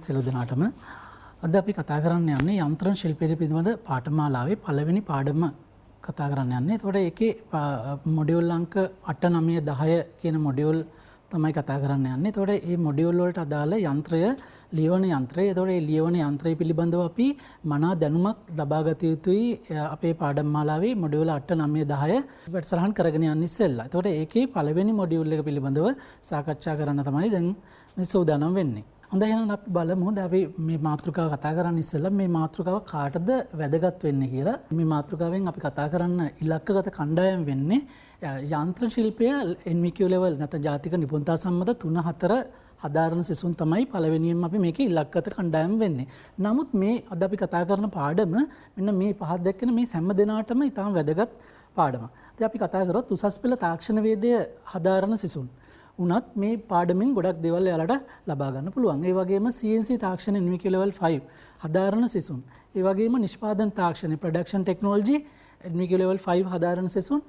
සියලු දෙනාටම අද අපි කතා කරන්න යන්නේ යන්ත්‍රණ ශිල්පයේ පිළිබඳ පාඨමාලාවේ පළවෙනි පාඩම කතා කරන්න යන්නේ. එතකොට ඒකේ මොඩියුල් අංක 8 9 10 කියන මොඩියුල් තමයි කතා කරන්න යන්නේ. එතකොට මේ මොඩියුල් වලට අදාළ යන්ත්‍රය ලියවන යන්ත්‍රය. එතකොට මේ ලියවන යන්ත්‍රය පිළිබඳව අපි මනා දැනුමක් ලබා ගත යුතුයි අපේ පාඩම්මාලාවේ මොඩියුල් 8 9 10 වැඩසටහන් කරගෙන යන්න ඉස්සෙල්ලා. එතකොට ඒකේ පළවෙනි මොඩියුල් එක පිළිබඳව සාකච්ඡා කරන්න තමයි දැන් මේ සූදානම් වෙන්නේ. හොඳයි එහෙනම් අපි බලමු අපි මේ මාතෘකාව කතා කරන්න ඉස්සෙල්ලා මේ මාතෘකාව කාටද වැදගත් වෙන්නේ කියලා. මේ මාතෘකාවෙන් අපි කතා කරන්න ඉලක්කගත කණ්ඩායම් වෙන්නේ යන්ත්‍ර ශිල්පය NVQ level නැත්නම් ජාතික නිපුණතා සම්මත 3-4 හදාරන සිසුන් තමයි පළවෙනියෙන් අපි මේකේ ඉලක්කගත කණ්ඩායම් වෙන්නේ. නමුත් මේ අද අපි කතා කරන පාඩම මෙන්න මේ පහත් දැක්කන මේ හැම දිනාටම ඉතාම වැදගත් පාඩමක්. ඉතින් අපි කතා කරොත් උසස් පෙළ තාක්ෂණ වේදය හදාරන සිසුන් උනත් මේ පාඩමෙන් ගොඩක් දේවල් එයාලට ලබා ගන්න පුළුවන්. ඒ වගේම CNC තාක්ෂණ NVQ level 5 හදාරන සිසුන්. ඒ වගේම නිෂ්පාදන තාක්ෂණ production technology NVQ level 5 හදාරන සිසුන්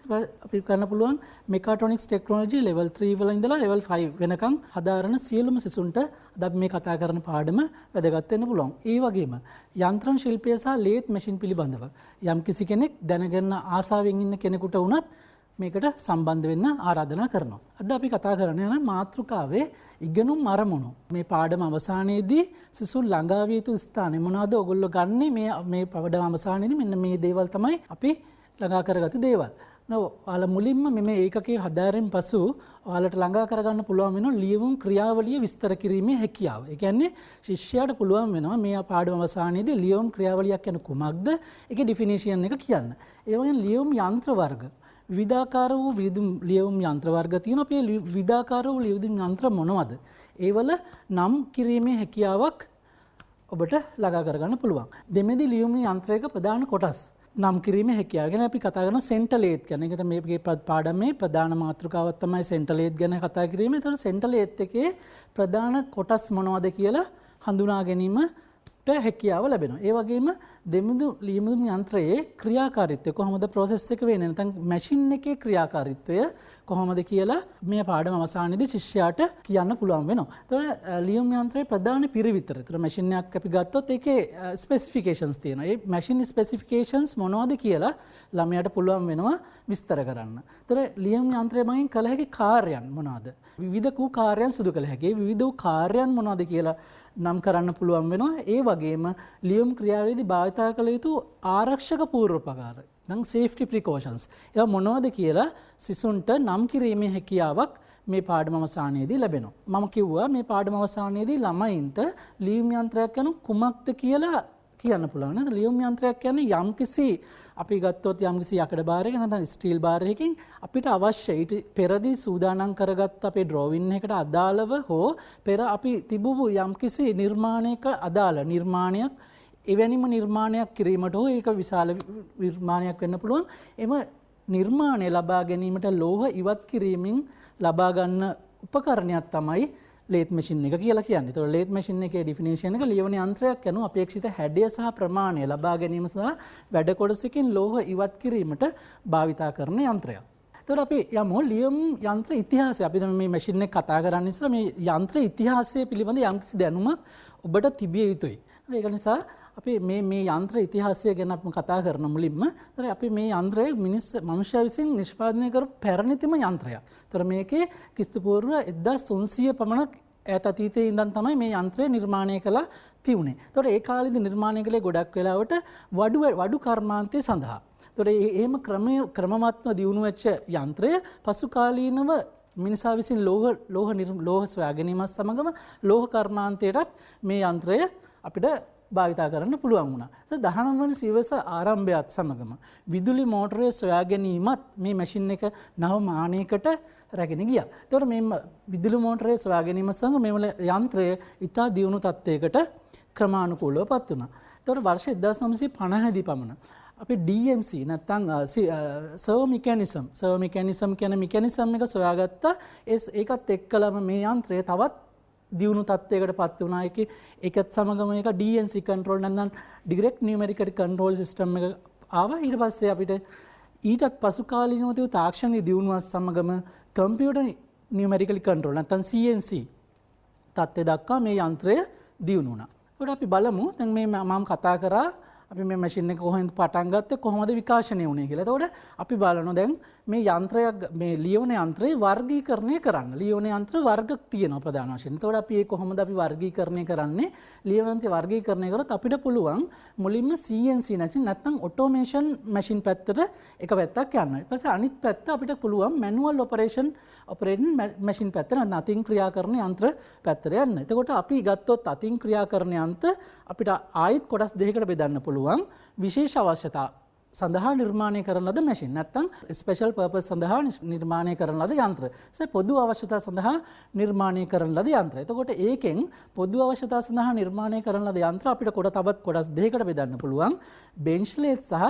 අපි කරන්න පුළුවන් mechatronics technology level 3 වල ඉඳලා level 5 වෙනකන් හදාරන සියලුම සිසුන්ට අද මේ කතා කරන පාඩම වැදගත් වෙන්න පුළුවන්. ඒ වගේම යන්ත්‍රණ ශිල්පය සහ ලේත් මැෂින් පිළිබඳව යම් කිසි කෙනෙක් දැනගන්න ආසාවෙන් ඉන්න කෙනෙකුට වුණත් මේකට සම්බන්ධ වෙන්න ආරාධනා කරනවා. අද අපි කතා කරන්නේ යන මාතෘකාවේ ඉගෙනුම් අරමුණු. මේ පාඩම අවසානයේදී සිසුන් ළඟා විය යුතු ස්ථාන මොනවාද ඔයගොල්ලෝ ගන්නෙ මේ පාඩම අවසානයේදී මෙන්න මේ දේවල් තමයි අපි ළඟා කරගත්තු දේවල්. ඔයාලා මුලින්ම මේ ඒකකයේ හදාරෙන් පසු ඔයාලට ළඟා කරගන්න පුළුවන් වෙනවා ලියවුම් ක්‍රියාවලිය විස්තර කිරීමේ හැකියාව. ඒ කියන්නේ ශිෂ්‍යයාට පුළුවන් වෙනවා මේ පාඩම අවසානයේදී ලියවුම් ක්‍රියාවලියක් කියන කුමක්ද? ඒකේ ඩිෆිනිෂන් එක කියන්න. ඒ වගේම ලියවුම් යන්ත්‍ර වර්ග විවිධාකාර වූ ලියවුම් යන්ත්‍ර වර්ග තියෙනවා. අපේ විවිධාකාර වූ ලියවුම් යන්ත්‍ර මොනවද? ඒවල නම් කිරීමේ හැකියාවක් ඔබට ළඟා කරගන්න පුළුවන්. දෙමෙදි ලියවුම් යන්ත්‍රයක ප්‍රධාන කොටස් නම් කිරීමේ හැකියාව ගැන අපි කතා කරන සෙන්ටර් ලේත් ගැන. ඒක තමයි මේ පාඩමේ ප්‍රධාන මාතෘකාවක් තමයි සෙන්ටර් ලේත් ගැන කතා කිරීම. ඒතර සෙන්ටර් ලේත් එකේ ප්‍රධාන කොටස් මොනවද කියලා හඳුනා ගැනීම හැකියාව ලැබෙනවා. ඒ වගේම දෙමුදු ලියමුදු යන්ත්‍රයේ ක්‍රියාකාරීත්වය කොහොමද ප්‍රොසෙස් එක වෙන්නේ නැත්නම් මැෂින් එකේ ක්‍රියාකාරීත්වය කොහොමද කියලා මේ පාඩම අවසානයේදී ශිෂ්‍යයාට කියන්න පුළුවන් වෙනවා. ඒතකොට ලියුම් යන්ත්‍රයේ ප්‍රධාන පිරිවිතර. ඒතකොට මැෂින් එකක් අපි ගත්තොත් ඒකේ ස්පෙસિෆිකේෂන්ස් තියෙනවා. ඒ මැෂින් ස්පෙસિෆිකේෂන්ස් මොනවද කියලා ළමයාට පුළුවන් වෙනවා විස්තර කරන්න. ඒතකොට ලියුම් යන්ත්‍රය මගින් කළ හැකි කාර්යයන් මොනවද? විවිධ වූ කාර්යයන් සිදු කළ හැකි. විවිධ වූ කාර්යයන් මොනවද කියලා නම් කරන්න පුළුවන් වෙනවා. ඒ වගේම ලියුම් ක්‍රියාවේදී භාවිතා කළ යුතු ආරක්ෂක පූර්වෝපකාර නම් සේෆ්ටි ප්‍රිකෝෂන්ස් ඒවා මොනවද කියලා සිසුන්ට නම් කිරීමේ හැකියාවක් මේ පාඩම අවසානයේදී ලැබෙනවා. මම කිව්වා මේ පාඩම අවසානයේදී ළමයින්ට ලියුම් යන්ත්‍රයක් යන කුමක්ද කියලා කියන්න පුළුවන්. නේද? ලියුම් යන්ත්‍රයක් කියන්නේ යම්කිසි අපි ගත්තොත් යම්කිසි යකඩ බාර් එක නැත්නම් ස්ටීල් බාර් එකකින් අපිට අවශ්‍ය ඊට පෙරදී සූදානම් කරගත් අපේ ඩ්‍රෝවින් එකට අදාළව හෝ පෙර අපි තිබූ යම්කිසි නිර්මාණයක අදාළ නිර්මාණයක් එවැනිම නිර්මාණයක් කිරීමට හෝ ඒක විශාල නිර්මාණයක් වෙන්න පුළුවන්. එම නිර්මාණය ලබා ගැනීමට ලෝහ ඉවත් කිරීමෙන් ලබා ගන්න උපකරණයක් තමයි ලේත් මැෂින් එක කියලා කියන්නේ. ඒතකොට ලේත් මැෂින් එකේ ඩිෆිනිෂන් එක ලියවන යන්ත්‍රයක් යන අපේක්ෂිත හැඩය සහ ප්‍රමාණය ලබා ගැනීම සහ වැඩ කොටසකින් ලෝහ ඉවත් කිරීමට භාවිතා කරන යන්ත්‍රයක්. ඒතකොට අපි යමු ලියුම් යන්ත්‍ර ඉතිහාසය. අපි දැන් මේ මැෂින් එක කතා කරන්න ඉස්සෙල්ලා මේ යන්ත්‍ර ඉතිහාසය පිළිබඳ යම්කිසි දැනුමක් ඔබට තිබිය යුතුයි. ඒක නිසා අපි මේ යන්ත්‍ර ඉතිහාසය ගැන අපි කතා කරන මුලින්ම අපි මේ යන්ත්‍රය මනුෂ්‍යයා විසින් නිෂ්පාදනය කරපු පැරණිතම යන්ත්‍රයක්. ඒතර මේකේ ක්‍රිස්තු පූර්ව 1300 පමණ ඈත අතීතයේ ඉඳන් තමයි මේ යන්ත්‍රය නිර්මාණය කළා තියුනේ. ඒතර ඒ කාලේදී නිර්මාණය කළේ ගොඩක් වෙලාවට වඩු කර්මාන්තය සඳහා. ඒතර එහෙම ක්‍රමවත්ව දියුණු වෙච්ච යන්ත්‍රය පසු කාලීනව මිනිසා විසින් ලෝහ සොයා ගැනීමත් සමගම ලෝහ කර්මාන්තයටත් මේ යන්ත්‍රය අපිට භාවිතා කරන්න පුළුවන් වුණා. 19 වන සියවස ආරම්භයත් සමගම විදුලි මෝටරය සොයා ගැනීමත් මේ මැෂින් එක නව මානයකට රැගෙන ගියා. ඒතකොට මේ විදුලි මෝටරය සොයා ගැනීම සමග මේ යන්ත්‍රය ඉතා දියුණු තත්ත්වයකට ක්‍රමානුකූලව පත් වුණා. ඒතකොට වර්ෂ 1950 දී පමණ අපි DMC නැත්නම් සර්වෝ මෙකැනිසම් කියන මෙකැනිසම් එක සොයාගත්තා. ඒකත් එක්කලම මේ යන්ත්‍රය තවත් දියුණු තත්ත්වයකට පත් වුණා. ඒකත් සමගම ඒක DNC control නැත්නම් direct numerical control system එක ආවා. ඊට පස්සේ අපිට ඊටත් පසු කාලීනව තිබු තාක්ෂණයේ දියුණුවත් සමගම computer numerical control නැත්නම් CNC තත්ත්වය දක්වා මේ යන්ත්‍රය දියුණු වුණා. ඒකට අපි බලමු දැන් මේ මම කතා කරා අපි මේ මැෂින් එක කොහෙන්ද පටන් ගත්තේ කොහොමද විකාශනය වුණේ කියලා. එතකොට අපි බලනවා දැන් මේ යන්ත්‍රයක් මේ ලියවන යන්ත්‍රේ වර්ගීකරණය කරන්න. ලියවන යන්ත්‍ර වර්ග තියෙනවා ප්‍රධාන වශයෙන්. එතකොට අපි ඒ කොහොමද අපි වර්ගීකරණය කරන්නේ? ලියවන යන්ත්‍රය වර්ගීකරණය කරොත් අපිට පුළුවන් මුලින්ම CNC නැත්නම් ඔටෝමේෂන් මැෂින් පැත්තට එක පැත්තක් යන්න. ඊට පස්සේ අනිත් පැත්ත අපිට පුළුවන් මැනුවල් ඔපරේටින් මැෂින් පැත්ත නැත්නම් අතින් ක්‍රියා කරන යන්ත්‍ර පැත්තට යන්න. එතකොට අපි ගත්තොත් අතින් ක්‍රියා කරන යන්ත්‍ර අපිට ආයෙත් කොටස් දෙකකට බෙදන්න පුළුවන්. විශේෂ අවශ්‍යතා සඳහා නිර්මාණය කරන ලද මැෂින් නැත්නම් ස්පෙෂල් පර්පස් සඳහා නිර්මාණය කරන ලද යන්ත්‍ර. පොදු අවශ්‍යතා සඳහා නිර්මාණය කරන ලද යන්ත්‍ර. එතකොට ඒකෙන් පොදු අවශ්‍යතා සඳහා නිර්මාණය කරන ලද යන්ත්‍ර අපිට තවත් කොටස් දෙකකට බෙදන්න පුළුවන්. බෙන්ච් ලේත් සහ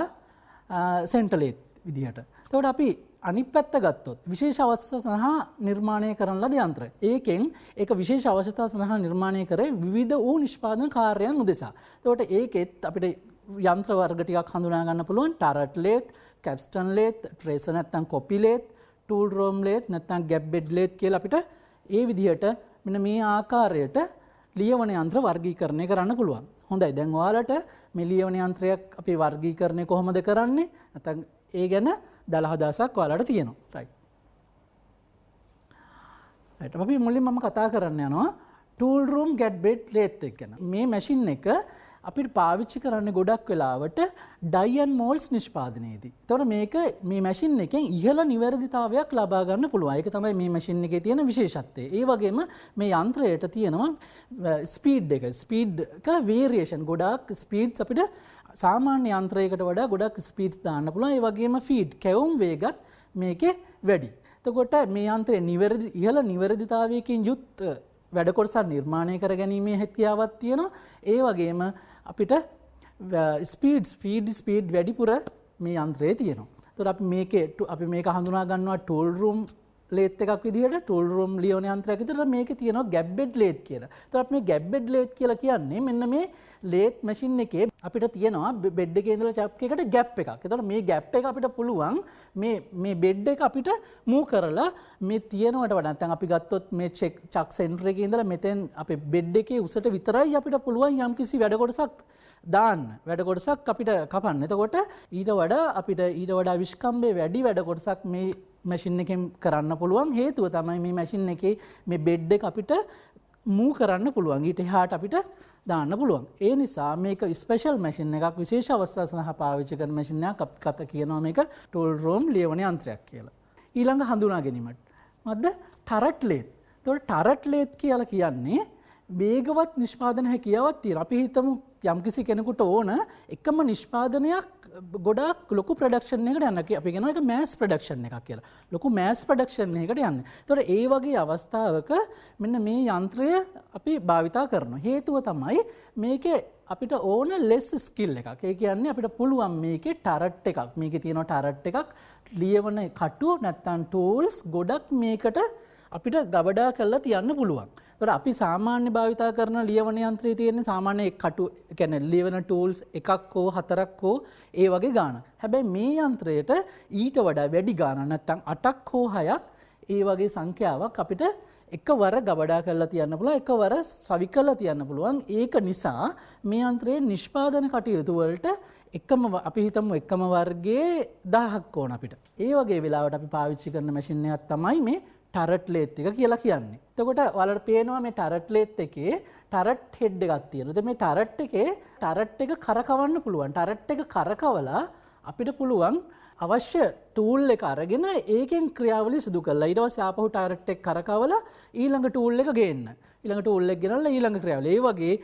සෙන්ටර් ලේත් විදිහට. එතකොට අපි අනිත් පැත්ත ගත්තොත් විශේෂ අවශ්‍යතා සඳහා නිර්මාණය කරන ලද යන්ත්‍ර. ඒකෙන් ඒක විශේෂ අවශ්‍යතා සඳහා නිර්මාණය කරේ විවිධ වූ නිෂ්පාදන කාර්යයන් උදෙසා. එතකොට ඒකෙත් අපිට යන්ත්‍ර වර්ග ටිකක් හඳුනා ගන්න පුළුවන්. ටරට් ලේත්, කැප්ස්ටන් ලේත්, ට්‍රේසර් නැත්නම් කොපි ලේත්, ටූල් රූම් ලේත් නැත්නම් ගැප් බෙඩ් ලේත් කියලා අපිට ඒ විදිහට මෙන්න මේ ආකාරයට ලියවන යන්ත්‍ර වර්ගීකරණය කරන්න පුළුවන්. හොඳයි. දැන් ඔයාලට මේ ලියවන යන්ත්‍රයක් අපි වර්ගීකරණය කොහොමද කරන්නේ? නැත්නම් ඒ ගැන 10000ක් ඔයාලට තියෙනවා. රයිට්. රයිට්. අපි මුලින්ම මම කතා කරන්න යනවා ටූල් රූම් ගැප් බෙඩ් ලේත් එක ගැන. මේ මැෂින් එක අපිට පාවිච්චි කරන්නේ ගොඩක් වෙලාවට ඩයි ඇන්ඩ් මෝල්ඩ්ස් නිෂ්පාදනයේදී. එතකොට මේක මේ මැෂින් එකෙන් ඉහළ නිවැරදිතාවයක් ලබා ගන්න පුළුවන්. ඒක තමයි මේ මැෂින් එකේ තියෙන විශේෂත්වය. ඒ වගේම මේ යන්ත්‍රයට තියෙනවා ස්පීඩ් එක. ස්පීඩ් එක වේරියේෂන් ගොඩක් ස්පීඩ්ස් අපිට සාමාන්‍ය යන්ත්‍රයකට වඩා ගොඩක් ස්පීඩ්ස් දාන්න පුළුවන්. ඒ වගේම ෆීඩ් කැවුම් වේගත් මේකේ වැඩි. එතකොට මේ යන්ත්‍රයේ ඉහළ නිවැරදිතාවයකින් යුත් වැඩ කොටසක් නිර්මාණය කර ගැනීමේ හැකියාවක් තියෙනවා. ඒ වගේම අපිට ස්පීඩ් වැඩිපුර මේ යන්ත්‍රයේ තියෙනවා. එතකොට අපි මේක හඳුනා ගන්නවා ටූල් රූම් ලේත් එකක් විදිහට. ටූල් රූම් ලියවන යන්ත්‍රයක් විදිහට මේකේ තියෙනවා ගැප් බෙඩ් ලේත් කියලා. එතකොට මේ ගැප් බෙඩ් ලේත් කියලා කියන්නේ මෙන්න මේ ලේත් මැෂින් එකේ අපිට තියෙනවා බෙඩ් එකේ ඉඳලා චප් එකකට ගැප් එකක්. එතකොට මේ ගැප් එක අපිට පුළුවන් මේ බෙඩ් එක අපිට මූව් කරලා මේ තියෙනවට වඩා නැත්නම් අපි ගත්තොත් මේ චක් සෙන්ටර් එකේ ඉඳලා මෙතෙන් අපේ බෙඩ් එකේ උසට විතරයි අපිට පුළුවන් යම්කිසි වැඩ කොටසක් දාන්න. වැඩ කොටසක් අපිට කපන්න. එතකොට ඊට වඩා විශ්කම්භයේ වැඩි වැඩ කොටසක් මේ මැෂින් එකෙන් කරන්න පුළුවන්. හේතුව තමයි මේ මැෂින් එකේ මේ බෙඩ් එක අපිට මූව් කරන්න පුළුවන්. ඊට එහාට අපිට දාන්න පුළුවන්. ඒ නිසා මේක ස්පෙෂල් මැෂින් එකක්. විශේෂ අවස්ථා සඳහා පාවිච්චි කරන මැෂින් එකක්. අපි කතා කියනවා මේක ටූල් රූම් ලියවන යන්ත්‍රයක් කියලා. ඊළඟ හඳුනා ගැනීමට මොකද්ද? ටරට් ලේත්. එතකොට ටරට් ලේත් කියලා කියන්නේ වේගවත් නිෂ්පාදන හැකියාවක් තියෙනවා. අපි හිතමු යම්කිසි කෙනෙකුට ඕන එකම නිෂ්පාදනයක් ගොඩාක් ලොකු ප්‍රොඩක්ෂන් එකකට යන්න. අපි කියනවා ඒක මෑස් ප්‍රොඩක්ෂන් එකක් කියලා. ලොකු මෑස් ප්‍රොඩක්ෂන් එකකට යන්න. ඒතකොට ඒ වගේ අවස්ථාවක මෙන්න මේ යන්ත්‍රය අපි භාවිතා කරනවා. හේතුව තමයි මේකේ අපිට ඕන ලෙස් ස්කිල් එකක්. ඒ කියන්නේ අපිට පුළුවන් මේකේ ටරට් එකක්. මේකේ තියෙනවා ටරට් එකක්. ලියවන කටු නැත්නම් ටූල්ස් ගොඩක් මේකට අපිට ගබඩා කරලා තියන්න පුළුවන්. ඒතකොට අපි සාමාන්‍ය භාවිතා කරන ලියවන යන්ත්‍රයේ තියෙන සාමාන්‍ය කටු කියන්නේ ලියවන ටූල්ස් එකක් හෝ හතරක් හෝ ඒ වගේ ගාණක්. හැබැයි මේ යන්ත්‍රයට ඊට වඩා වැඩි ගාණක් නැත්නම් 8ක් හෝ 6ක් ඒ වගේ සංඛ්‍යාවක් අපිට එකවර ගබඩා කරලා තියන්න පුළුවන්. එකවර සවි කරලා තියන්න පුළුවන්. ඒක නිසා මේ යන්ත්‍රයේ නිෂ්පාදන කටයුතු වලට අපි හිතමු එකම වර්ගයේ 1000ක් ඕන අපිට. ඒ වගේ වෙලාවට අපි පාවිච්චි කරන මැෂින් එකක් තමයි මේ ටරට් ලේත් එක කියලා කියන්නේ. එතකොට ඔයාලට පේනවා මේ ටරට් ලේත් එකේ ටරට් හෙඩ් එකක් තියෙනවා. ඉතින් මේ ටරට් එකේ ටරට් එක කරකවන්න පුළුවන්. ටරට් එක කරකවලා අපිට පුළුවන් අවශ්‍ය ටූල් එක අරගෙන ඒකෙන් ක්‍රියාවලිය සිදු කරලා ඊට පස්සේ ආපහු ටරට් එක කරකවලා ඊළඟ ටූල් එක ගේන්න. ඊළඟ ටූල් එක ගෙනල්ලා ඊළඟ ක්‍රියාවලිය. ඒ වගේ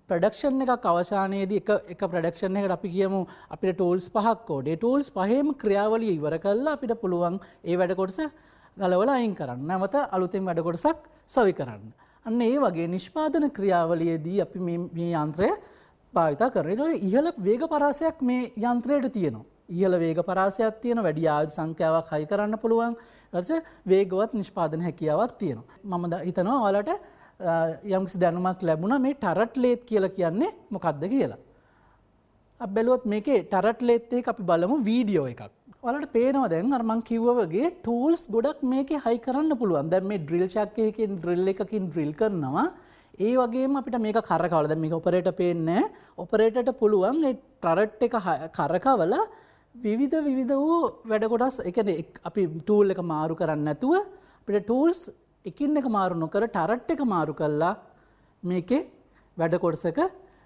ප්‍රොඩක්ෂන් එකක් අවසානයේදී එක ප්‍රොඩක්ෂන් එකකට අපි කියමු අපිට ටූල්ස් 5ක් ඕනේ. ඒ ටූල්ස් පහේම ක්‍රියාවලිය ඉවර කරලා අපිට පුළුවන් ඒ වැඩ කොටස ගලවලා අයින් කරන්න. නැවත අලුතෙන් වැඩ කොටසක් සවි කරන්න. අන්න ඒ වගේ නිෂ්පාදන ක්‍රියාවලියේදී අපි මේ යන්ත්‍රය භාවිතා කරනවා. ඒකට ඉහළ වේග පරාසයක් මේ යන්ත්‍රයට තියෙනවා. ඉහළ වේග පරාසයක් තියෙනවා. වැඩි ආයුධ සංඛ්‍යාවක් හයි කරන්න පුළුවන්. ඊට පස්සේ වේගවත් නිෂ්පාදන හැකියාවක් තියෙනවා. මම හිතනවා ඔයාලට යම්කිසි දැනුමක් ලැබුණා මේ ටරට් ලේත් කියලා කියන්නේ මොකක්ද කියලා. අපි බැලුවොත් මේකේ ටරට් ලේත් එක අපි බලමු වීඩියෝ එකක්. ඔයාලට පේනවා දැන් අර මං කිව්වා වගේ ටූල්ස් ගොඩක් මේකේ හයි කරන්න පුළුවන්. දැන් මේ ඩ්‍රිල් චක් එකකින් ඩ්‍රිල් එකකින් ඩ්‍රිල් කරනවා. ඒ වගේම අපිට මේක කරකවලා දැන් මේක ඔපරේටර් පේන්නේ ඔපරේටර්ට පුළුවන් ඒ ටරට් එක කරකවලා විවිධ වූ වැඩ කොටස් ඒ කියන්නේ අපි ටූල් එක මාරු කරන්නේ නැතුව අපිට ටූල්ස් එකින් එක මාරු නොකර ටරට් එක මාරු කළා මේකේ වැඩ කොටසක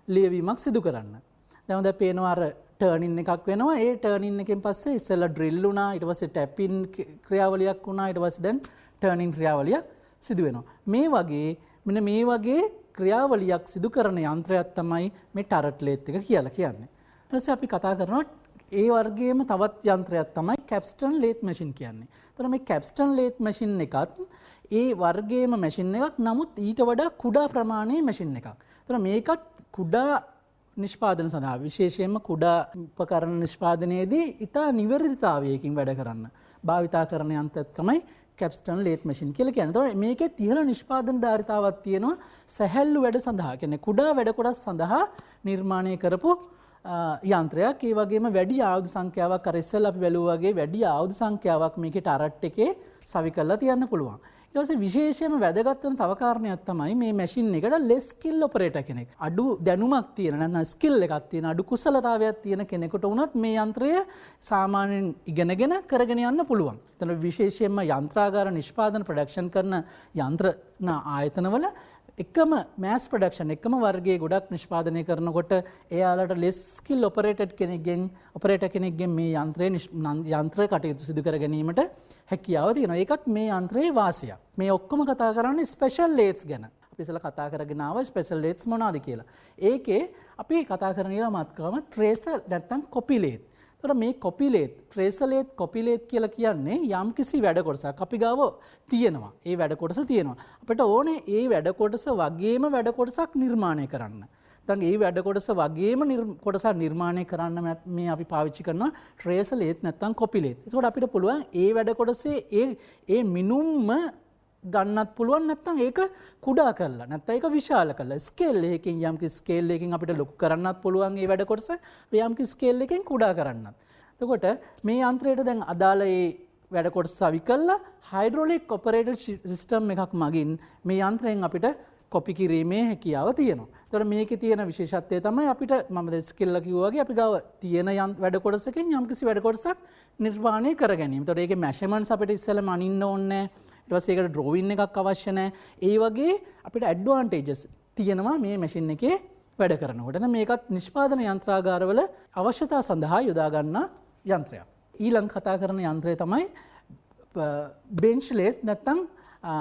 ලියවීමක් සිදු කරන්න. දැන් දැන් පේනවා අර ටර්නින් එකක් වෙනවා. ඒ ටර්නින් එකෙන් පස්සේ ඉස්සෙල්ලා ඩ්‍රිල් වුණා. ඊට පස්සේ ටැපින් ක්‍රියාවලියක් වුණා. ඊට පස්සේ දැන් ටර්නින් ක්‍රියාවලියක් සිදු වෙනවා. මේ වගේ ක්‍රියාවලියක් සිදු කරන යන්ත්‍රයක් තමයි මේ ටරට් ලේත් එක කියලා කියන්නේ. ඊට පස්සේ අපි කතා කරනවා ඒ වර්ගයේම තවත් යන්ත්‍රයක් තමයි කැප්ස්ටන් ලේත් මැෂින් කියන්නේ. එතකොට මේ කැප්ස්ටන් ලේත් මැෂින් එකත් ඒ වර්ගයේම මැෂින් එකක්. නමුත් ඊට වඩා කුඩා ප්‍රමාණයේ මැෂින් එකක්. එතකොට මේකත් කුඩා නිෂ්පාදන සඳහා විශේෂයෙන්ම කුඩා උපකරණ නිෂ්පාදනයේදී ඉතා නිවැරදිතාවයකින් වැඩ කරන්න භාවිතා කරන යන්ත්‍රයක් තමයි කැප්ස්ටන් ලේත් මැෂින් කියලා කියන්නේ. එතකොට මේකේ ඉහළ නිෂ්පාදන ධාරිතාවක් තියෙනවා සැහැල්ලු වැඩ සඳහා. කියන්නේ කුඩා වැඩ කොටස් සඳහා නිර්මාණය කරපු යන්ත්‍රයක්. ඒ වගේම වැඩි ආයුධ සංඛ්‍යාවක් අර ඉස්සෙල්ලා අපි බැලුවා වගේ වැඩි ආයුධ සංඛ්‍යාවක් මේකේ ටරට් එකේ සවි කරලා තියන්න පුළුවන්. ඊට පස්සේ විශේෂයෙන්ම වැදගත් වෙන තව කාරණයක් තමයි මේ මැෂින් එකට ලෙස් ස්කිල් ඔපරේටර් කෙනෙක්. අඩු දැනුමක් තියෙන නැත්නම් ස්කිල් එකක් තියෙන අඩු කුසලතාවයක් තියෙන කෙනෙකුට වුණත් මේ යන්ත්‍රය සාමාන්‍යයෙන් ඉගෙනගෙන කරගෙන යන්න පුළුවන්. එතන විශේෂයෙන්ම යන්ත්‍රාගාර නිෂ්පාදන ප්‍රොඩක්ෂන් කරන යන්ත්‍රණ ආයතනවල එකම මෑස් ප්‍රොඩක්ෂන් එකම වර්ගයේ ගොඩක් නිෂ්පාදනය කරනකොට එයාලට ලෙස් ස්කිල් ඔපරේටර් කෙනෙක්ගෙන් මේ යන්ත්‍රය කටයුතු සිදු කර ගැනීමට හැකියාව තියෙනවා. ඒකත් මේ යන්ත්‍රයේ වාසියක්. මේ ඔක්කොම කතා කරන්නේ ස්පෙෂල් ලේත්ස් ගැන. අපි ඉස්සෙල්ලා කතා කරගෙන ආවා ස්පෙෂල් ලේත්ස් මොනවාද කියලා. ඒකේ අපි කතා කරන ඊළඟ ට්‍රේසර් නැත්නම් කොපි ලේත්. එතකොට මේ කොපි ලේත්, ට්‍රේසර් ලේත්, කොපි ලේත් කියලා කියන්නේ යම්කිසි වැඩ කොටසක් අපි ගාව තියෙනවා. ඒ වැඩ කොටස තියෙනවා. අපිට ඕනේ ඒ වැඩ කොටස වගේම වැඩ කොටසක් නිර්මාණය කරන්න. දැන් ඒ වැඩ කොටස වගේම කොටසක් නිර්මාණය කරන්න මේ අපි පාවිච්චි කරනවා ට්‍රේසර් ලේත් නැත්නම් කොපි ලේත්. එතකොට අපිට පුළුවන් ඒ වැඩ කොටසේ ඒ මිනුම්ම ගන්නත් පුළුවන් නැත්නම් ඒක කුඩා කරලා නැත්නම් ඒක විශාල කරලා ස්කේල් එකකින් යම්කිසි ස්කේල් එකකින් අපිට ලොකු කරන්නත් පුළුවන් මේ වැඩ කොටස යම්කිසි ස්කේල් එකකින් කුඩා කරන්නත්. එතකොට මේ යන්ත්‍රයට දැන් අදාළ ඒ වැඩ කොටස සවි කරලා හයිඩ්‍රොලික් ඔපරේටඩ් සිස්ටම් එකක් මගින් මේ යන්ත්‍රයෙන් අපිට කොපි කිරීමේ හැකියාව තියෙනවා. එතකොට මේකේ තියෙන විශේෂත්වය තමයි අපිට මම දැන් ස්කිල් එක කිව්වා වගේ අපි ගාව තියෙන වැඩ කොටසකින් යම්කිසි වැඩ කොටසක් නිර්මාණය කර ගැනීම. එතකොට ඒකේ මෙෂර්මන්ට්ස් අපිට ඉස්සෙල්ලාම අනින්න ඕනේ නැහැ. ඊට පස්සේ ඒකට ඩ්‍රෝවින් එකක් අවශ්‍ය නැහැ. ඒ වගේ අපිට ඇඩ්වාන්ටේජස් තියෙනවා මේ මැෂින් එකේ වැඩ කරනකොට. දැන් මේකත් නිෂ්පාදන යන්ත්‍රාගාරවල අවශ්‍යතා සඳහා යොදා ගන්න යන්ත්‍රයක්. ඊළඟ කතා කරන යන්ත්‍රය තමයි බෙන්ච් ලේත් නැත්නම්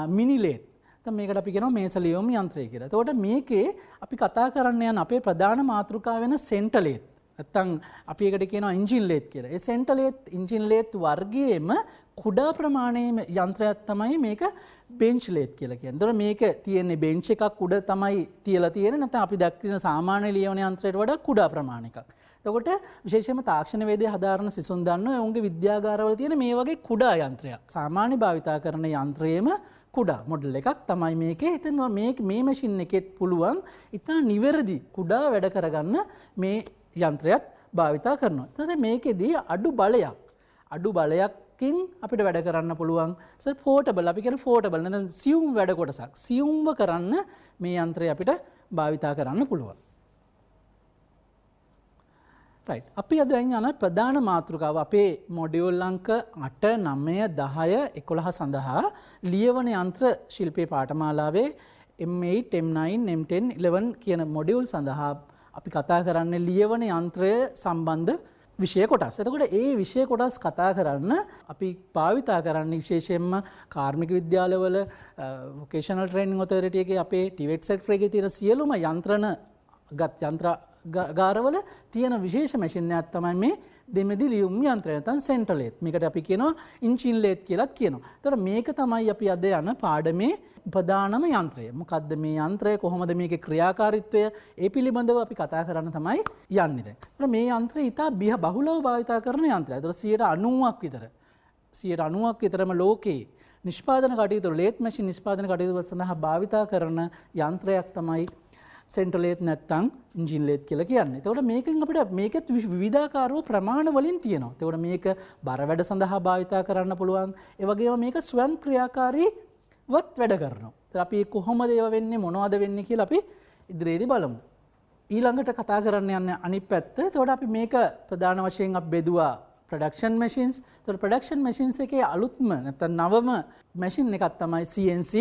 මිනි ලේත්. දැන් මේකට අපි කියනවා මේසලියම් යන්ත්‍රය කියලා. එතකොට මේකේ අපි කතා කරන්න යන අපේ ප්‍රධාන මාතෘකාව වෙන සෙන්ටර් ලේත්. නැත්නම් අපි ඒකට කියනවා එන්ජින් ලේත් කියලා. ඒ සෙන්ටර් ලේත් එන්ජින් ලේත් වර්ගයේම කුඩා ප්‍රමාණයේ යන්ත්‍රයක් තමයි මේක බෙන්ච් ලේත් කියලා කියන්නේ. එතකොට මේක තියෙන්නේ බෙන්ච් එකක් උඩ තමයි තියලා තියෙන්නේ. නැත්නම් අපි දක්වන සාමාන්‍ය ලියවන යන්ත්‍රයට වඩා කුඩා ප්‍රමාණයක. එතකොට විශේෂයෙන්ම තාක්ෂණ වේදේ හදාරන සිසුන් දන්නවා ඔවුන්ගේ විද්‍යාගාරවල තියෙන මේ වගේ කුඩා යන්ත්‍රයක්. සාමාන්‍ය භාවිතා කරන යන්ත්‍රයේම කුඩා මොඩල් එකක් තමයි මේකේ. ඉතින් මේ මැෂින් එකෙත් පුළුවන් ඉතා නිවැරදි කුඩා වැඩ කරගන්න මේ යන්ත්‍රයත් භාවිතා කරනවා. එතකොට මේකෙදී අඩු බලයකින් අපිට වැඩ කරන්න පුළුවන්. පෝටබල් අපි කියන පෝටබල් නැත්නම් සියුම් වැඩ කොටසක් සියුම්ව කරන්න මේ යන්ත්‍රය අපිට භාවිතා කරන්න පුළුවන්. right. අපි අද යන ප්‍රධාන මාතෘකාව අපේ මොඩියුල් අංක 8, 9, 10, 11 සඳහා ලියවන යන්ත්‍ර ශිල්පයේ පාඨමාලාවේ M8, M9, M10, 11 කියන මොඩියුල් සඳහා අපි කතා කරන්නේ ලියවන යන්ත්‍රය සම්බන්ධ විෂය කොටස්. එතකොට ඒ විෂය කොටස් කතා කරන්න අපි භාවිතා කරන්නේ විශේෂයෙන්ම කාර්මික විද්‍යාලවල වොකේෂනල් ට්‍රේනින් ඔතොරිටි එකේ අපේ ටිවෙට් සෙක්ටර් එකේ තියෙන සියලුම යන්ත්‍රාගාරවල තියෙන විශේෂ මැෂින් එකක් තමයි මේ දෙමෙදි ලියුම් යන්ත්‍රය නැත්නම් සෙන්ටර් ලේත්. මේකට අපි කියනවා එන්ජින් ලේත් කියලාත් කියනවා. එතකොට මේක තමයි අපි අද යන පාඩමේ ප්‍රධානම යන්ත්‍රය. මොකද්ද මේ යන්ත්‍රය, කොහොමද මේකේ ක්‍රියාකාරීත්වය, ඒ පිළිබඳව අපි කතා කරන්න තමයි යන්නේ දැන්. එතකොට මේ යන්ත්‍රය ඉතා බහුලව භාවිතා කරන යන්ත්‍රයක්. එතකොට 90% විතරම ලෝකේ නිෂ්පාදන කටයුතු ලේත් මැෂින් නිෂ්පාදන කටයුතු සඳහා භාවිතා කරන යන්ත්‍රයක් තමයි සෙන්ටර් ලේත් නැත්නම් එන්ජින් ලේත් කියලා කියන්නේ. එතකොට මේකෙන් අපිට මේකෙත් විවිධාකාරව ප්‍රමාණ වලින් තියෙනවා. එතකොට මේක බර වැඩ සඳහා භාවිතා කරන්න පුළුවන්. ඒ වගේම මේක ස්වයං ක්‍රියාකාරී වත් වැඩ කරනවා. ඒත් අපි කොහොමද ඒවා වෙන්නේ මොනවද වෙන්නේ කියලා අපි ඉදිරියේදී බලමු. ඊළඟට කතා කරන්න යන්නේ අනිත් පැත්ත. එතකොට අපි මේක ප්‍රධාන වශයෙන් අපි බෙදුවා ප්‍රොඩක්ෂන් මැෂින්ස්. එතකොට ප්‍රොඩක්ෂන් මැෂින්ස් එකේ අලුත්ම නැත්නම් නවම මැෂින් එකක් තමයි CNC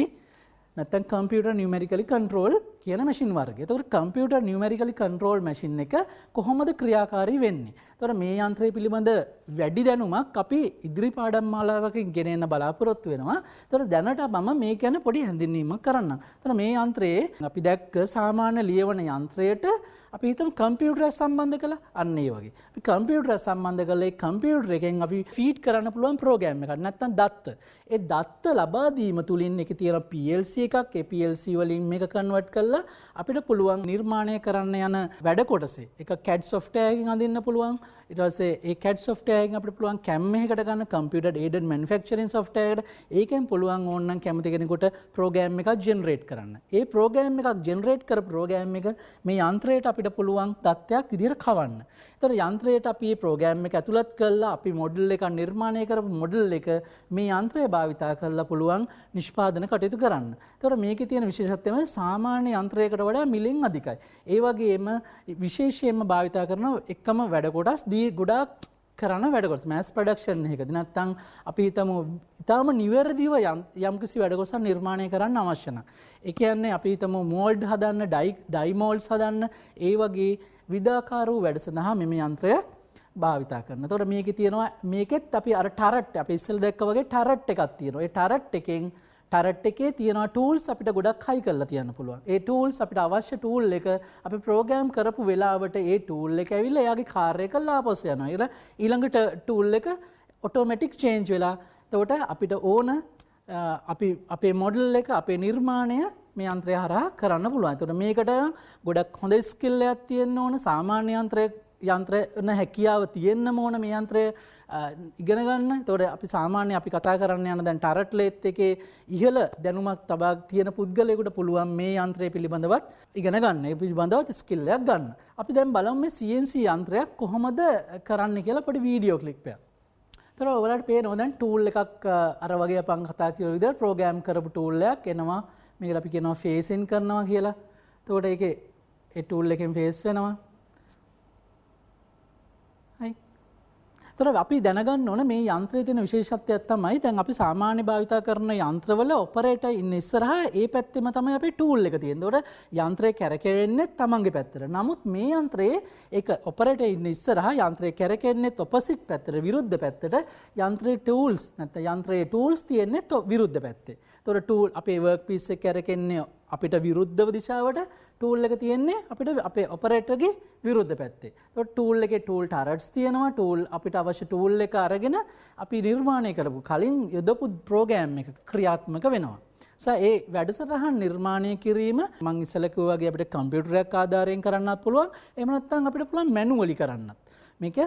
නැත්නම් කම්පියුටර් නියුමරිකලි කන්ට්‍රෝල් කියන මැෂින් වර්ගය. එතකොට කම්පියුටර් නියුමරිකලි කන්ට්‍රෝල් මැෂින් එක කොහොමද ක්‍රියාකාරී වෙන්නේ? එතකොට මේ යන්ත්‍රය පිළිබඳ වැඩි දැනුමක් අපි ඉදිරි පාඩම් මාලාවකින් ගෙන එන්න බලාපොරොත්තු වෙනවා. එතකොට දැනට මම මේ ගැන පොඩි හැඳින්වීමක් කරන්නම්. එතකොට මේ යන්ත්‍රයේ අපි දැක්ක සාමාන්‍ය ලියවන යන්ත්‍රයට අපි හිතමු කම්පියුටර් සම්බන්ධ කළා. අන්න ඒ වගේ. අපි කම්පියුටර් සම්බන්ධ කළා. ඒ කම්පියුටර් එකෙන් අපි ෆීඩ් කරන්න පුළුවන් ප්‍රෝග්‍රෑම් එකක්. නැත්නම් දත්ත. ඒ දත්ත ලබා දීම තුලින් එකේ තියෙන PLC එකක්. ඒ PLC වලින් මේක කන්වර්ට් කරලා අපිට පුළුවන් නිර්මාණය කරන්න යන වැඩ කොටසේ. ඒක CAD software එකකින් අඳින්න පුළුවන්. ඊට පස්සේ ඒ CAD software එකෙන් අපිට පුළුවන් CAM එකකට ගන්න computer aided manufacturing software එකට. ඒකෙන් පුළුවන් ඕනනම් කැමති කෙනෙකුට ප්‍රෝග්‍රෑම් එකක් ජෙනරේට් කරන්න. ඒ ප්‍රෝග්‍රෑම් එකක් ජෙනරේට් කර ප්‍රෝග්‍රෑම් එක මේ යන්ත්‍රයට අපිට පුළුවන් තත්ත්වයක් විදිහට කවන්න. ඒතර යන්ත්‍රයට අපි මේ ප්‍රෝග්‍රෑම් එක ඇතුළත් කරලා අපි මොඩල් එකක් නිර්මාණය කරපු මොඩල් එක මේ යන්ත්‍රය භාවිතා කරලා පුළුවන් නිෂ්පාදන කටයුතු කරන්න. ඒතර මේකේ තියෙන විශේෂත්වය තමයි සාමාන්‍ය යන්ත්‍රයකට වඩා මිලින් අධිකයි. ඒ වගේම විශේෂයෙන්ම භාවිතා කරන එකම වැඩ කොටස් දී ගොඩාක් කරන වැඩ කොටස් මෑස් ප්‍රොඩක්ෂන් එකකදී නැත්නම් අපි හිතමු ඊටාම නිවැරදිව යම්කිසි වැඩ කොටසක් නිර්මාණය කරන්න අවශ්‍ය නම් ඒ කියන්නේ අපි හිතමු මෝල්ඩ් හදන්න ඩයි මෝල්ඩ්ස් හදන්න ඒ වගේ විවිධාකාර වූ වැඩ සඳහා මෙම යන්ත්‍රය භාවිතා කරනවා. එතකොට මේකේ තියෙනවා මේකෙත් අපි අර ටරට් අපි ඉස්සෙල් දැක්කා වගේ ටරට් එකක් තියෙනවා. ඒ ටරට් එකේ තියෙනවා ටූල්ස් අපිට ගොඩක් හයි කරලා තියන්න පුළුවන්. ඒ ටූල්ස් අපිට අවශ්‍ය ටූල් එක අපි ප්‍රෝග්‍රෑම් කරපු වෙලාවට ඒ ටූල් එක ඇවිල්ලා එයාගේ කාර්යය කළා ආපස්සු යනවා. ඊළඟට ටූල් එක ඔටෝමැටික් චේන්ජ් වෙලා එතකොට අපිට ඕන අපි අපේ මොඩල් එක අපේ නිර්මාණය මේ යන්ත්‍රය හරහා කරන්න පුළුවන්. එතකොට මේකට ගොඩක් හොඳ ස්කිල් එකක් තියෙන්න ඕන. සාමාන්‍ය යන්ත්‍රන හැකියාව තියෙන්න ඕන මේ යන්ත්‍රය ඉගෙන ගන්න. එතකොට අපි සාමාන්‍ය අපි කතා කරන්න යන දැන් ටරට් ලේත් එකේ ඉහළ දැනුමක් තබා තියෙන පුද්ගලයෙකුට පුළුවන් මේ යන්ත්‍රය පිළිබඳවත් ඉගෙන ගන්න. ඒ පිළිබඳව ස්කිල් එකක් ගන්න. අපි දැන් බලමු මේ CNC යන්ත්‍රයක් කොහොමද කරන්න කියලා පොඩි වීඩියෝ ක්ලිප් එකක්. එතකොට ඔයාලට පේනවා දැන් ටූල් එකක් අර වගේ අපන් කතා කියන විදිහට ප්‍රෝග්‍රෑම් කරපු ටූල් එකක් එනවා. මේකට අපි කියනවා ෆේස් ඉන් කරනවා කියලා. එතකොට ඒකේ ඒ ටූල් එකෙන් ෆේස් වෙනවා. එතකොට අපි දැනගන්න ඕන මේ යන්ත්‍රයේ තියෙන විශේෂත්වයක් තමයි දැන් අපි සාමාන්‍ය භාවිතා කරන යන්ත්‍රවල ඔපරේටර් ඉන්න ඉස්සරහා ඒ පැත්තෙම තමයි අපේ ටූල් එක තියෙන්නේ. එතකොට යන්ත්‍රය කැරකෙන්නේ තමන්ගේ පැත්තට. නමුත් මේ යන්ත්‍රයේ ඒක ඔපරේටර් ඉන්න ඉස්සරහා යන්ත්‍රය කැරකෙන්නේ ඔපොසිට් පැත්තට විරුද්ධ පැත්තට. යන්ත්‍රයේ ටූල්ස් නැත්නම් යන්ත්‍රයේ ටූල්ස් තියෙන්නේ විරුද්ධ පැත්තේ. එතකොට ටූල් අපේ වර්ක් පීස් එක කැරකෙන්නේ අපිට විරුද්ධව දිශාවට ටූල් එක තියෙන්නේ අපිට අපේ ඔපරේටර්ගේ විරුද්ධ පැත්තේ. එතකොට ටූල් එකේ ටූල් ටරට්ස් තියෙනවා. ටූල් අපිට අවශ්‍ය ටූල් එක අරගෙන අපි නිර්මාණය කරපු කලින් යොදපු ප්‍රෝග්‍රෑම් එක ක්‍රියාත්මක වෙනවා. ඒ වැඩසටහන් නිර්මාණය කිරීම මම ඉස්සෙල්ලා කිව්වා වගේ අපිට කම්පියුටරයක් ආධාරයෙන් කරන්නත් පුළුවන්. එහෙම නැත්නම් අපිට පුළුවන් මැනුවලි කරන්නත්. මේක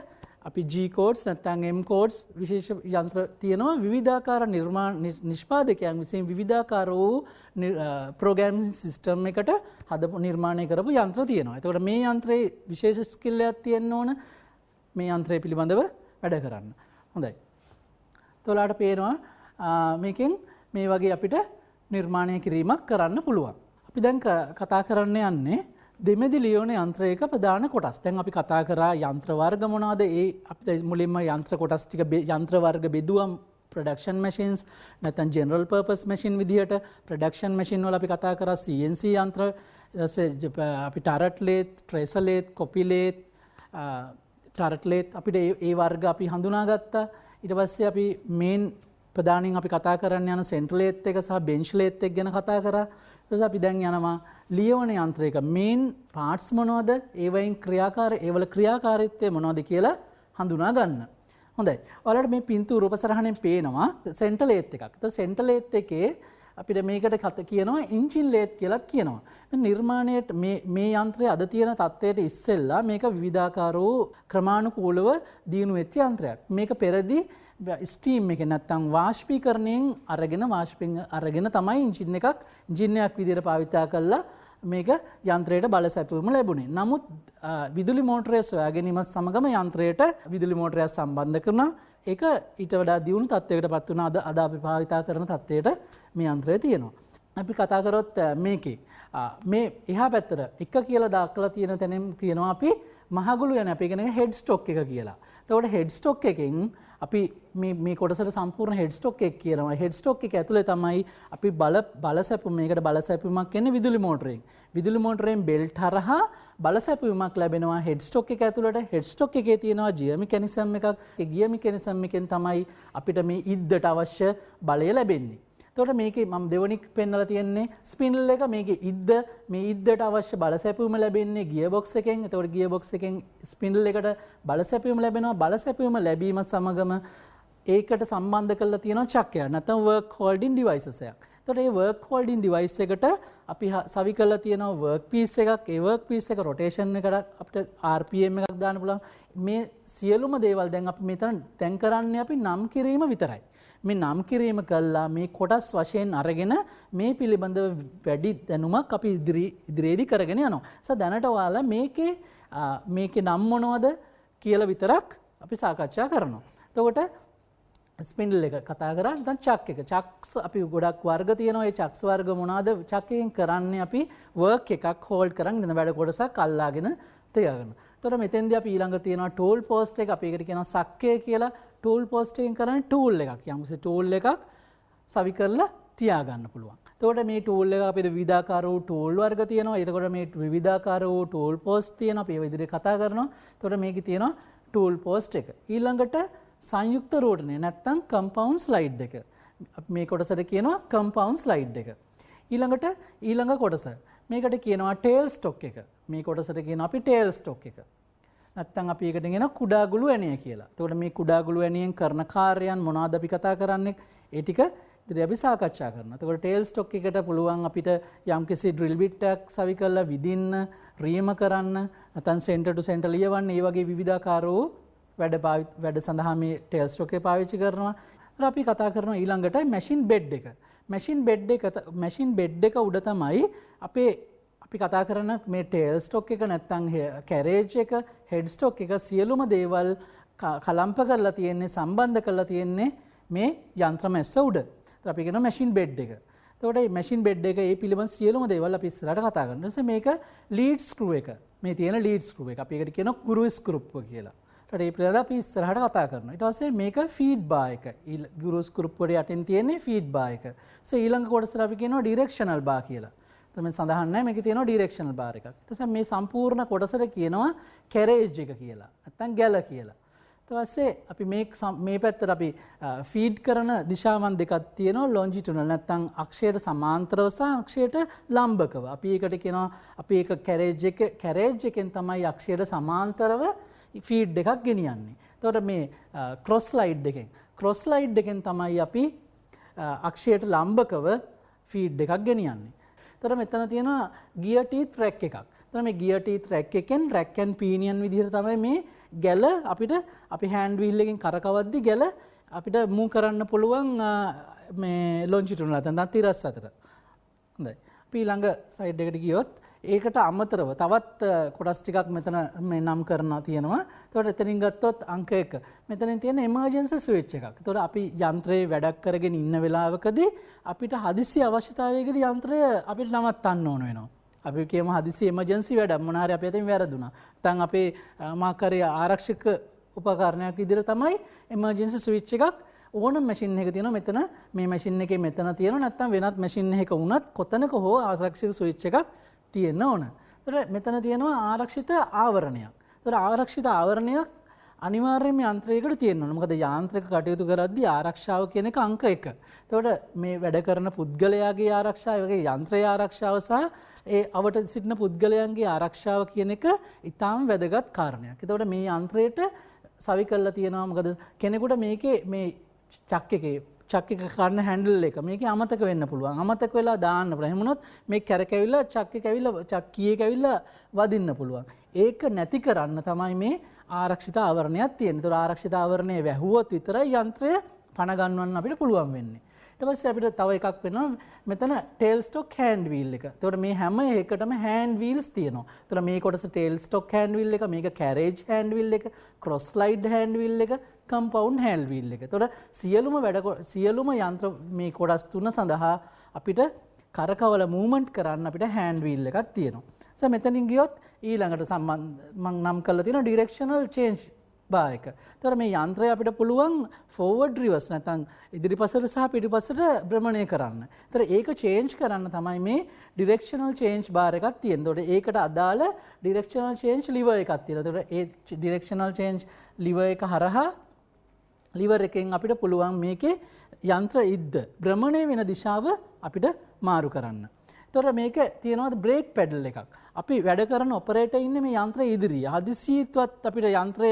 අපි G codes නැත්නම් M codes විශේෂ යන්ත්‍ර තියෙනවා. විවිධාකාර නිෂ්පාදකයන් විසින් විවිධාකාර වූ ප්‍රෝග්‍රෑමින් සිස්ටම් එකට හදපු නිර්මාණය කරපු යන්ත්‍ර තියෙනවා. එතකොට මේ යන්ත්‍රයේ විශේෂ ස්කිල් එකක් තියෙන්න ඕන මේ යන්ත්‍රය පිළිබඳව වැඩ කරන්න. හොඳයි. ඔයාලට පේනවා මේකෙන් මේ වගේ අපිට නිර්මාණය කිරීමක් කරන්න පුළුවන්. අපි දැන් කතා කරන්න යන්නේ දෙමෙදි ලියෝන යන්ත්‍රයක ප්‍රධාන කොටස්. දැන් අපි කතා කරා යන්ත්‍ර වර්ග මොනවද? ඒ අපි මුලින්ම යන්ත්‍ර කොටස් ටික යන්ත්‍ර වර්ග බෙදුවම් ප්‍රොඩක්ෂන් මැෂින්ස් නැත්නම් ජෙනරල් පර්පස් මැෂින් විදිහට ප්‍රොඩක්ෂන් මැෂින් වල අපි කතා කරා CNC යන්ත්‍ර අපි ටරට් ලේත්, ට්‍රේසර් ලේත්, කොපි ලේත්, ටරට් ලේත් අපිට ඒ වර්ග අපි හඳුනාගත්තා. ඊට පස්සේ අපි මේන් ප්‍රධානින් අපි කතා කරන්න යන සෙන්ටර් ලේත් එක සහ බෙන්ච් ලේත් එක ගැන කතා කරා. ඊට අපි දැන් යනවා ලියවන යන්ත්‍රයක මේන් පාර්ට්ස් මොනවද? ඒවයින් ඒවල ක්‍රියාකාරීත්වය මොනවද කියලා හඳුනා ගන්න. හොඳයි. ඔයාලට මේ පින්තූර උපසරහණයෙන් පේනවා සෙන්ටර් ලේත් එකක්. ඒතකොට සෙන්ටර් ලේත් එකේ අපිට මේකට කියනවා එන්ජින් ලේත් කියලාත් කියනවා. නිර්මාණයට මේ යන්ත්‍රය අද තියෙන තත්ත්වයට ඉස්සෙල්ලා මේක විවිධාකාර වූ ක්‍රමානුකූලව දියුණු වෙච්ච යන්ත්‍රයක්. මේක පෙරදී ස්ටීම් එක නැත්තම් වාෂ්පීකරණයෙන් අරගෙන තමයි එන්ජින් එකක් විදිහට භාවිතා කරලා මේක යන්ත්‍රයට බල සැපයුම ලැබුණේ. නමුත් විදුලි මෝටරය සොයා ගැනීමත් සමගම යන්ත්‍රයට විදුලි මෝටරය සම්බන්ධ කරනවා. ඒක ඊට වඩා දියුණු තත්ත්වයකට පත් වුණා. අද අපි භාවිතා කරන තත්ත්වයට මේ යන්ත්‍රය තියෙනවා. අපි කතා කරොත් මේකේ මේ එහා පැත්තට එක කියලා දාකලා තියෙන තැනින් තියෙනවා අපි මහගුළු යන අපි කියන හෙඩ් ස්ටොක් එක කියලා. එතකොට හෙඩ් ස්ටොක් එකෙන් අපි මේ කොටසට සම්පූර්ණ හෙඩ් ස්ටොක් එක කියනවා. හෙඩ් ස්ටොක් එක ඇතුලේ තමයි අපි බලසැපුම මේකට බලසැපුමක් කියන්නේ විදුලි මෝටරයෙන්. විදුලි මෝටරයෙන් බෙල්ට් හරහා බලසැපුමක් ලැබෙනවා හෙඩ් ස්ටොක් එක ඇතුළට. හෙඩ් ස්ටොක් එකේ තියෙනවා ගියර් මෙකැනිසම් එකක්. ඒ ගියර් මෙකැනිසම් එකෙන් තමයි අපිට මේ ඉද්දට අවශ්‍ය බලය ලැබෙන්නේ. එතකොට මේකේ මම දෙවෙනි පෙන්නලා තියෙන්නේ ස්පින්ඩල් එක. මේකේ මේ ඉද්දට අවශ්‍ය බලසැපුම ලැබෙන්නේ ගියර් බොක්ස් එකෙන්. එතකොට ගියර් බොක්ස් එකෙන් ස්පින්ඩල් එකට බලසැපුම ලැබෙනවා. බලසැපුම ලැබීම සමගම ඒකට සම්බන්ධ කරලා තියෙනවා චක්‍රයක්. නැත්නම් වර්ක් හෝල්ඩින් ඩිවයිසස් එකක්. එතකොට මේ වර්ක් හෝල්ඩින් ඩිවයිස් එකට අපි සවි කරලා තියෙනවා වර්ක් පීස් එකක්. ඒ වර්ක් පීස් එක රොටේෂන් එකට අපිට RPM එකක් දාන්න පුළුවන්. මේ සියලුම දේවල් දැන් අපි මෙතන දැන් කරන්නේ අපි නම් කිරීම විතරයි. මේ නම් කිරීම කළා මේ කොටස් වශයෙන් අරගෙන මේ පිළිබඳව වැඩි දැනුමක් අපි ඉදිරියේදී කරගෙන යනවා. දැනට ඔයාලා මේකේ නම් මොනවද කියලා විතරක් අපි සාකච්ඡා කරනවා. එතකොට ස්පින්ඩල් එක කතා කරා. නැත්නම් චක් එක. චක්ස් අපි ගොඩක් වර්ග තියෙනවා. ඒ චක්ස් වර්ග මොනවාද? චක්කෙන් කරන්නේ අපි වර්ක් එකක් හෝල්ඩ් කරන් ඉඳන වැඩ කොටසක් අල්ලාගෙන තියාගන්න. එතකොට මෙතෙන්දී අපි ඊළඟ තියෙනවා ටූල් පෝස්ට් එක. අපි ඒකට කියනවා සක්කය කියලා. ටූල් පෝස්ට් එකෙන් කරන්නේ ටූල් එකක්. යම්කිසි ටූල් එකක් සවි කරලා තියාගන්න පුළුවන්. එතකොට මේ ටූල් එක අපිට විවිධාකාර වූ ටූල් වර්ග තියෙනවා. එතකොට මේ විවිධාකාර වූ ටූල් පෝස්ට් තියෙනවා. අපි ඒ විදිහට කතා කරනවා. එතකොට මේකේ තියෙනවා ටූල් පෝස්ට් එක. ඊළඟට සංයුක්ත රෝටනය නැත්නම් කම්පවුන්ඩ් ස්ලයිඩ් එක. මේ කොටසට කියනවා කම්පවුන්ඩ් ස්ලයිඩ් එක. ඊළඟ කොටස මේකට කියනවා ටේල් ස්ටොක් එක. මේ කොටසට කියනවා අපි ටේල් ස්ටොක් එක. නැත්නම් අපි ඒකට කියන කුඩා ගුළු ඇණය කියලා. එතකොට මේ කුඩා ගුළු ඇණයෙන් කරන කාර්යයන් මොනවද අපි කතා කරන්නේ? ඒ ටික ඉතින් අපි සාකච්ඡා කරනවා. එතකොට ටේල් ස්ටොක් එකට පුළුවන් අපිට යම්කිසි ඩ්‍රිල් බිට් එකක් සවි කරලා විදින්න, රීම කරන්න, නැත්නම් සෙන්ටර් ටු සෙන්ටර් ලියවන්න, ඒ වගේ විවිධාකාර වූ වැඩ සඳහා මේ ටේල් ස්ටොක් එක පාවිච්චි කරනවා. ඊට අපි කතා කරනවා ඊළඟට මැෂින් බෙඩ් එක. මැෂින් බෙඩ් එක උඩ තමයි අපි කතා කරන මේ ටේල් ස්ටොක් එක නැත්නම් කැරේජ් එක, හෙඩ් ස්ටොක් එක සියලුම දේවල් කලම්ප කරලා තියෙන්නේ, සම්බන්ධ කරලා තියෙන්නේ මේ යන්ත්‍ර මැස්ස උඩ. ඒත් අපි කියනවා මැෂින් බෙඩ් එක. එතකොට මේ මැෂින් බෙඩ් එක ඒ පිළිබඳ සියලුම දේවල් අපි ඉස්සරහට කතා කරනවා. ඊට පස්සේ මේක ලීඩ් ස්ක්‍රූ එක. මේ තියෙන ලීඩ් ස්ක්‍රූ එක. අපි ඒකට කියනවා කුරු ස්ක්‍රූප් කියලා. ඊට ඒ පිළිබඳව අපි ඉස්සරහට කතා කරනවා. ඊට පස්සේ මේක ෆීඩ් බා එක. ගුරු ස්ක්‍රූප් වල යටින් තියෙන්නේ ෆීඩ් බා එක. ඊළඟ කොටසට අපි කියනවා ඩිරෙක්ෂනල් බා කියලා. තමයි සඳහන් නැහැ මේකේ තියෙනවා ඩිරෙක්ෂනල් බාර් එකක්. ඊට පස්සේ මේ සම්පූර්ණ කොටසට කියනවා කැරේජ් එක කියලා. නැත්නම් ගැල කියලා. ඊට පස්සේ අපි මේ පැත්තට අපි ෆීඩ් කරන දිශාවන් දෙකක් තියෙනවා ලොන්ජිටියුනල් නැත්නම් අක්ෂයට සමාන්තරව සහ අක්ෂයට ලම්බකව. අපි ඒකට කියනවා අපි ඒක කැරේජ් එකෙන් තමයි අක්ෂයට සමාන්තරව ෆීඩ් එකක් ගෙනියන්නේ. එතකොට මේ ක්‍රොස් ස්ලයිඩ් එකෙන් තමයි අපි අක්ෂයට ලම්බකව ෆීඩ් එකක් ගෙනියන්නේ. එතකොට මෙතන තියෙනවා ගියර් ටීත් රැක් එකක්. එතකොට මේ ගියර් ටීත් රැක් එකෙන් රැක් ඇන් පීනියන් විදිහට තමයි මේ ගැල අපි හෑන්ඩ් වීල් එකෙන් කරකවද්දි ගැල අපිට මූව් කරන්න පුළුවන් මේ ලොන්ජිටියුනල් නැත්නම් තිරස් අතර. හොඳයි. අපි ඊළඟ ස්ලයිඩ් එකට ගියොත් ඒකට අමතරව තවත් කොටස් ටිකක් මෙතන මේ නම් කරනවා තියෙනවා. එතකොට එතනින් ගත්තොත් අංක 1. මෙතනින් තියෙන එමර්ජන්සි ස්විච් එකක්. එතකොට අපි යන්ත්‍රයේ වැඩක් කරගෙන ඉන්න වෙලාවකදී අපිට හදිසි අවශ්‍යතාවයකදී යන්ත්‍රය අපිට නවත්තන්න ඕන වෙනවා. අපි කියමු හදිසි එමර්ජන්සි වැඩක් මොනවා හරි අපි අතින් වැරදුනා. නැත්නම් අපේ මාකරය ආරක්ෂක උපකරණයක් විදිහට තමයි එමර්ජන්සි ස්විච් එකක් ඕනම මැෂින් එකක තියෙනවා. මෙතන මේ මැෂින් එකේ මෙතන තියෙනවා. නැත්නම් වෙනත් මැෂින් එකක වුණත් කොතනක හෝ ආරක්ෂක ස්විච් එකක් තියෙන්න ඕන. එතකොට මෙතන තියෙනවා ආරක්ෂිත ආවරණයක්. එතකොට ආරක්ෂිත ආවරණයක් අනිවාර්යයෙන්ම යන්ත්‍රයකට තියෙන්න ඕන. මොකද යාන්ත්‍රික කටයුතු කරද්දී ආරක්ෂාව කියන එක අංක 1. එතකොට මේ වැඩ කරන පුද්ගලයාගේ ආරක්ෂාව, ඒ වගේ යන්ත්‍රයේ ආරක්ෂාව සහ ඒ අවට සිටින පුද්ගලයන්ගේ ආරක්ෂාව කියන එක ඊටාම් වැදගත් කාරණයක්. එතකොට මේ යන්ත්‍රයට සවි කරලා තියෙනවා. මොකද කෙනෙකුට මේකේ මේ චක් එක කරන හැන්ඩල් එක මේක අමතක වෙන්න පුළුවන්. අමතක වෙලා දාන්න පුළුවන්. එහෙම වුණොත් මේ කැරකැවිලා චක්කියේ කැවිලා වදින්න පුළුවන්. ඒක නැති කරන්න තමයි මේ ආරක්ෂිත ආවරණයක් තියෙන්නේ. ඒතර ආරක්ෂිත ආවරණය වැහුවොත් විතරයි යන්ත්‍රය පණ ගන්නවන්න අපිට පුළුවන් වෙන්නේ. ඊට පස්සේ අපිට තව එකක් වෙනවා මෙතන ටේල් ස්ටොක් හෑන්ඩ් වීල් එක. එතකොට මේ හැම එකටම හෑන්ඩ් වීල්ස් තියෙනවා. එතකොට මේ කොටස ටේල් ස්ටොක් හෑන්ඩ් වීල් එක, මේක කැරේජ් හෑන්ඩ් වීල් එක, ක්‍රොස් ස්ලයිඩ් හෑන්ඩ් වීල් එක, කම්පවුන්ඩ් හෑන්ඩ් වීල් එක. එතකොට සියලුම යන්ත්‍ර මේ කොටස් තුන සඳහා අපිට කරකවල මූවමන්ට් කරන්න අපිට හෑන්ඩ් වීල් එකක් තියෙනවා. මෙතනින් ගියොත් ඊළඟට සම්බන්ධ මම නම් කරලා තියෙනවා ඩිරෙක්ෂනල් චේන්ජ් බාර් එක. ඒතර මේ යන්ත්‍රය අපිට පුළුවන් ෆෝවර්ඩ් රිවර්ස් නැත්නම් ඉදිරිපසට සහ පිටිපසට භ්‍රමණය කරන්න. ඒතර ඒක චේන්ජ් කරන්න තමයි මේ ඩිරෙක්ෂනල් චේන්ජ් බාර් එකක් තියෙන්නේ. ඒතකොට ඒකට අදාළ ඩිරෙක්ෂනල් චේන්ජ් ලිවර් එකක් තියෙනවා. ඒතකොට ඒ ඩිරෙක්ෂනල් චේන්ජ් ලිවර් එක හරහා ලිවර් එකෙන් අපිට පුළුවන් මේකේ යන්ත්‍ර ඉද්ද භ්‍රමණය වෙන දිශාව අපිට මාරු කරන්න. එතකොට මේක තියෙනවා බ්‍රේක් පැඩල් එකක්. අපි වැඩ කරන ඔපරේටර් ඉන්නේ මේ යන්ත්‍රය ඉදිරියේ. හදිසියෙවත් අපිට යන්ත්‍රය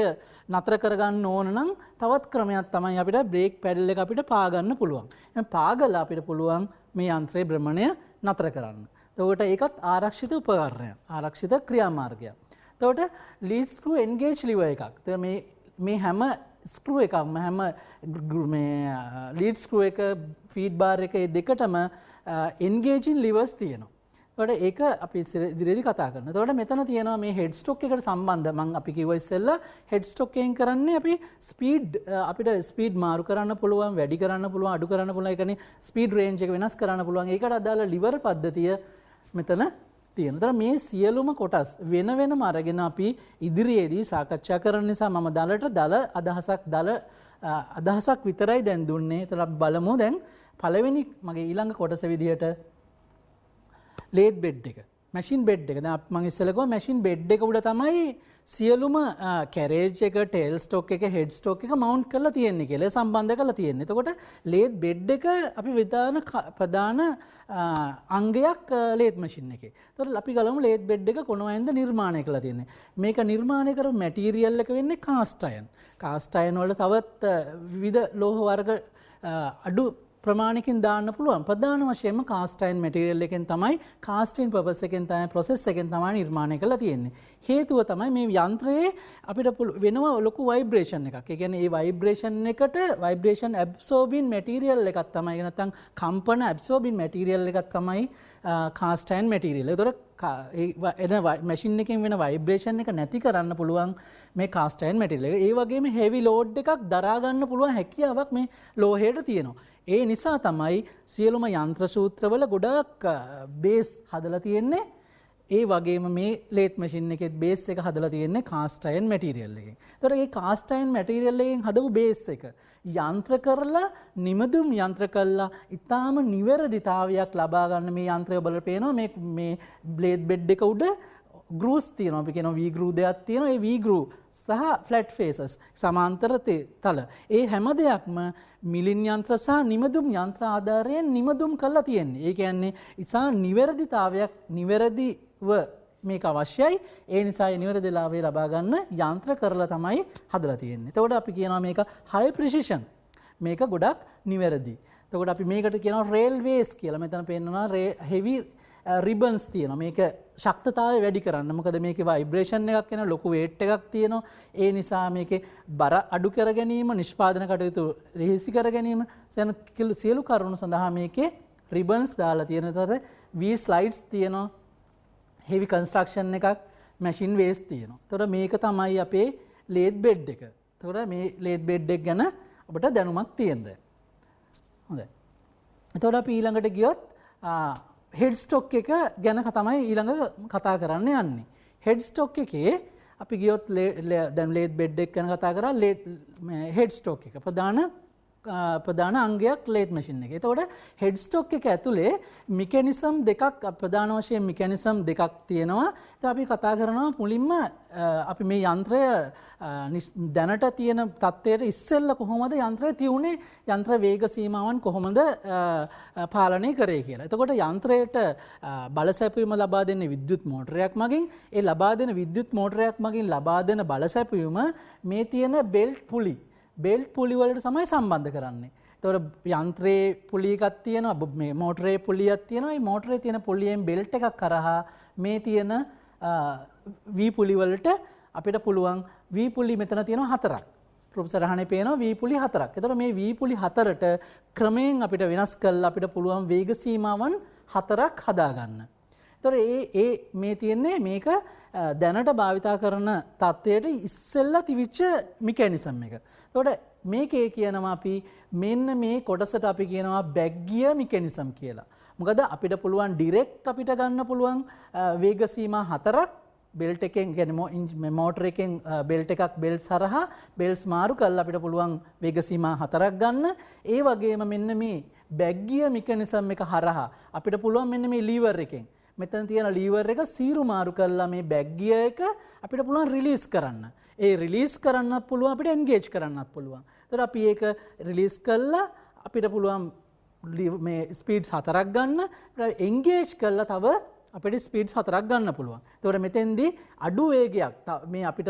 නතර කරගන්න ඕන නම් තවත් ක්‍රමයක් තමයි අපිට බ්‍රේක් පැඩල් එක අපිට පා ගන්න පුළුවන්. එහෙනම් පාගලා අපිට පුළුවන් මේ යන්ත්‍රයේ භ්‍රමණය නතර කරන්න. එතකොට ඒකත් ආරක්ෂිත උපකරණයක්. ආරක්ෂිත ක්‍රියාමාර්ගයක්. එතකොට ලීඩ් ස්ක්‍රූ එන්ගේජ් ලිවර් එකක්. එතකොට මේ හැම ස්ක්‍රූ එකක්ම හැම මේ ලීඩ් ස්ක්‍රූ එක ෆීඩ් බාර් එක ඒ දෙකටම එන්ගේජින් ලිවර්ස් තියෙනවා. එතකොට ඒක අපි ඉදිරියේදී කතා කරනවා. එතකොට මෙතන තියෙනවා මේ හෙඩ් ස්ටොක් එකට සම්බන්ධ මම අපි කිව්වා ඉස්සෙල්ලා හෙඩ් ස්ටොක් එකෙන් කරන්නේ අපි ස්පීඩ් අපිට ස්පීඩ් මාරු කරන්න පුළුවන්, වැඩි කරන්න පුළුවන්, අඩු කරන්න පුළුවන්. ඒ කියන්නේ ස්පීඩ් රේන්ජ් එක වෙනස් කරන්න පුළුවන්. ඒකට අදාළ ලිවර් පද්ධතිය මෙතන තියෙනවා. මේ සියලුම කොටස් වෙන වෙනම අරගෙන අපි ඉදිරියේදී සාකච්ඡා කරන නිසා මම අදහසක් විතරයි දැන් දුන්නේ. ඒතර අපි බලමු දැන් පළවෙනි මගේ ඊළඟ කොටස විදිහට ලේත් බෙඩ් එක. මැෂින් බෙඩ් එක. දැන් මම ඉස්සෙල්ලා කිව්වා මැෂින් බෙඩ් එක උඩ තමයි සියලුම කැරේජ් එක, ටේල් ස්ටොක් එක, හෙඩ් ස්ටොක් එක මවුන්ට් කරලා තියෙන්නේ කියලා සම්බන්ධ කරලා තියෙන්නේ. එතකොට ලේත් බෙඩ් එක අපි ප්‍රධාන අංගයක් ලේත් මැෂින් එකේ. එතකොට අපි ගලමු ලේත් බෙඩ් එක කොනවයින්ද නිර්මාණය කරලා තියෙන්නේ. මේක නිර්මාණය කරපු මැටීරියල් එක වෙන්නේ කාස්ට් අයන්. කාස්ට් අයන් වල තවත් විවිධ ලෝහ වර්ග අඩු ප්‍රමාණිකින් දාන්න පුළුවන්. ප්‍රධාන වශයෙන්ම කාස්ට් අයන් මැටීරියල් එකෙන් තමයි කාස්ටින් පර්පස් එකෙන් තමයි ප්‍රොසෙස් එකෙන් තමයි නිර්මාණය කරලා තියෙන්නේ. හේතුව තමයි මේ යන්ත්‍රයේ අපිට වෙනම ලොකු වයිබ්‍රේෂන් එකක්. ඒ කියන්නේ මේ වයිබ්‍රේෂන් එකට වයිබ්‍රේෂන් ඇබ්සෝබින් මැටීරියල් එකක් තමයි නැත්නම් කම්පන ඇබ්සෝබින් මැටීරියල් එකක් තමයි කාස්ට් අයන් මැටීරියල්. ඒතකොට එන මැෂින් එකෙන් වෙන වයිබ්‍රේෂන් එක නැති කරන්න පුළුවන් මේ කාස්ට් අයන් මැටීරියල් එක. ඒ වගේම හෙවි ලෝඩ් එකක් දරා ගන්න පුළුවන් හැකියාවක් මේ ලෝහයට තියෙනවා. ඒ නිසා තමයි සියලුම යන්ත්‍ර සූත්‍රවල ගොඩක් බේස් හදලා තියෙන්නේ. ඒ වගේම මේ ලේත් මැෂින් එකේ බේස් එක හදලා තියෙන්නේ කාස්ට් අයන් මැටීරියල් එකෙන්. ඒතකොට මේ කාස්ට් අයන් මැටීරියල් එකෙන් හදපු බේස් එක යන්ත්‍ර කරලා නිමදුම් යන්ත්‍ර කළා ඊටාම නිවැරදිතාවයක් ලබා ගන්න මේ යන්ත්‍රය බලලා පේනවා මේ බ්ලේඩ් බෙඩ් එක උඩ ග්‍රූස් තියෙනවා. අපි කියනවා වී ග්‍රූ දෙකක් තියෙනවා. ඒ වී ග්‍රූ සහ ෆ්ලැට් ෆේසස් සමාන්තර තල. ඒ හැම දෙයක්ම මිලින් යන්ත්‍ර සහ නිමදුම් යන්ත්‍ර ආධාරයෙන් නිමදුම් කරලා තියෙන්නේ. ඒ කියන්නේ ඉතා නිවැරදිතාවයක් නිවැරදිව මේක අවශ්‍යයි. ඒ නිසා ඒ නිවැරදිතාවය ලබා ගන්න යන්ත්‍ර කරලා තමයි හදලා තියෙන්නේ. එතකොට අපි කියනවා මේක high precision. මේක ගොඩක් නිවැරදි. එතකොට අපි මේකට කියනවා railways කියලා. මෙතන පෙන්නනවා heavy රිබන්ස් තියෙනවා. මේක ශක්තතාවය වැඩි කරන්න. මොකද මේකේ ভাইබ්‍රේෂන් එකක් එන ලොකු වේට් එකක් තියෙනවා. ඒ නිසා මේකේ බර අඩු කර ගැනීම, නිෂ්පාදන කටයුතු රිහිසි කර ගැනීම සියලු කරුණු සඳහා මේකේ රිබන්ස් දාලා තියෙන. ඒතර වී ස්ලයිඩ්ස් තියෙනවා. හෙවි කන්ස්ට්‍රක්ෂන් එකක්, මැෂින් වේස් තියෙනවා. ඒතර මේක තමයි අපේ ලේත් බෙඩ් එක. ඒතර මේ ලේත් බෙඩ් එක ගැන ඔබට දැනුමක් තියෙනද? හොඳයි. එතකොට අපි ඊළඟට ගියොත් හෙඩ් ස්ටොක් එක ගැන තමයි ඊළඟ කතා කරන්න යන්නේ. හෙඩ් ස්ටොක් එකේ අපි ගියොත් දැන් ලේත් බෙඩ් එක ගැන කතා කරා. හෙඩ් ස්ටොක් එක ප්‍රධාන අංගයක් ලේත් මැෂින් එකේ. එතකොට හෙඩ් ස්ටොක් එක ඇතුලේ මෙකැනිසම් දෙකක් ප්‍රධාන වශයෙන් මෙකැනිසම් දෙකක් තියෙනවා. ඉතින් අපි කතා කරනවා මුලින්ම අපි මේ යන්ත්‍රය දැනට තියෙන තත්ත්වයට ඉස්සෙල්ලා කොහොමද යන්ත්‍රය තියුනේ, යන්ත්‍ර වේග සීමාවන් කොහොමද පාලනය කරේ කියලා. එතකොට යන්ත්‍රයට බලසැපයීම ලබා දෙන්නේ විද්‍යුත් මෝටරයක් මගින්. ඒ ලබා දෙන විද්‍යුත් මෝටරයක් මගින් ලබා දෙන බලසැපයීම මේ තියෙන බෙල්ට් පුලි වලට තමයි සම්බන්ධ කරන්නේ. එතකොට යන්ත්‍රයේ පුලි එකක් තියෙනවා, මේ මෝටරේ පුලියක් තියෙනවා. මේ මෝටරේ තියෙන පුලියෙන් බෙල්ට් එකක් කරහා මේ තියෙන වී පුලි වලට අපිට පුළුවන් වී පුලි මෙතන තියෙනවා 4ක්. රූපසටහනේ පේනවා V පුලි 4ක්. එතකොට මේ V පුලි 4ට ක්‍රමයෙන් අපිට වෙනස් කරලා අපිට පුළුවන් වේග සීමාවන් 4ක් හදාගන්න. එතකොට මේ තියෙන්නේ මේක දැනට භාවිතා කරන තත්ත්වයට ඉස්සෙල්ලා තිබිච්ච මෙකැනිසම් එක. එතකොට මේකේ කියනවා අපි මෙන්න මේ කොටසට අපි කියනවා බැක් ගියර් මෙකැනිසම් කියලා. මොකද අපිට පුළුවන් ඩිරෙක්ට් අපිට ගන්න පුළුවන් වේග සීමා 4ක් බෙල්ට් එකෙන් කියන්නේ මෝටර එකෙන් බෙල්ට් එකක් බෙල්ට්ස් හරහා බෙල්ට්ස් මාරු කරලා අපිට පුළුවන් වේග සීමා 4ක් ගන්න. ඒ වගේම මෙන්න මේ බැක් ගියර් මෙකැනිසම් එක හරහා අපිට පුළුවන් මෙන්න මේ ලීවර් එකෙන් මෙතන තියෙන ලීවර් එක සීරු මාරු කරලා මේ බැක් ගියර් එක අපිට පුළුවන් රිලීස් කරන්න. ඒ රිලීස් කරන්නත් පුළුවන් අපිට එන්ගේජ් කරන්නත් පුළුවන්. එතකොට අපි ඒක රිලීස් කළා අපිට පුළුවන් මේ ස්පීඩ්ස් 4ක් ගන්න. එන්ගේජ් කළා තව අපිට ස්පීඩ්ස් 4ක් ගන්න පුළුවන්. එතකොට මෙතෙන්දී අඩු වේගයක් මේ අපිට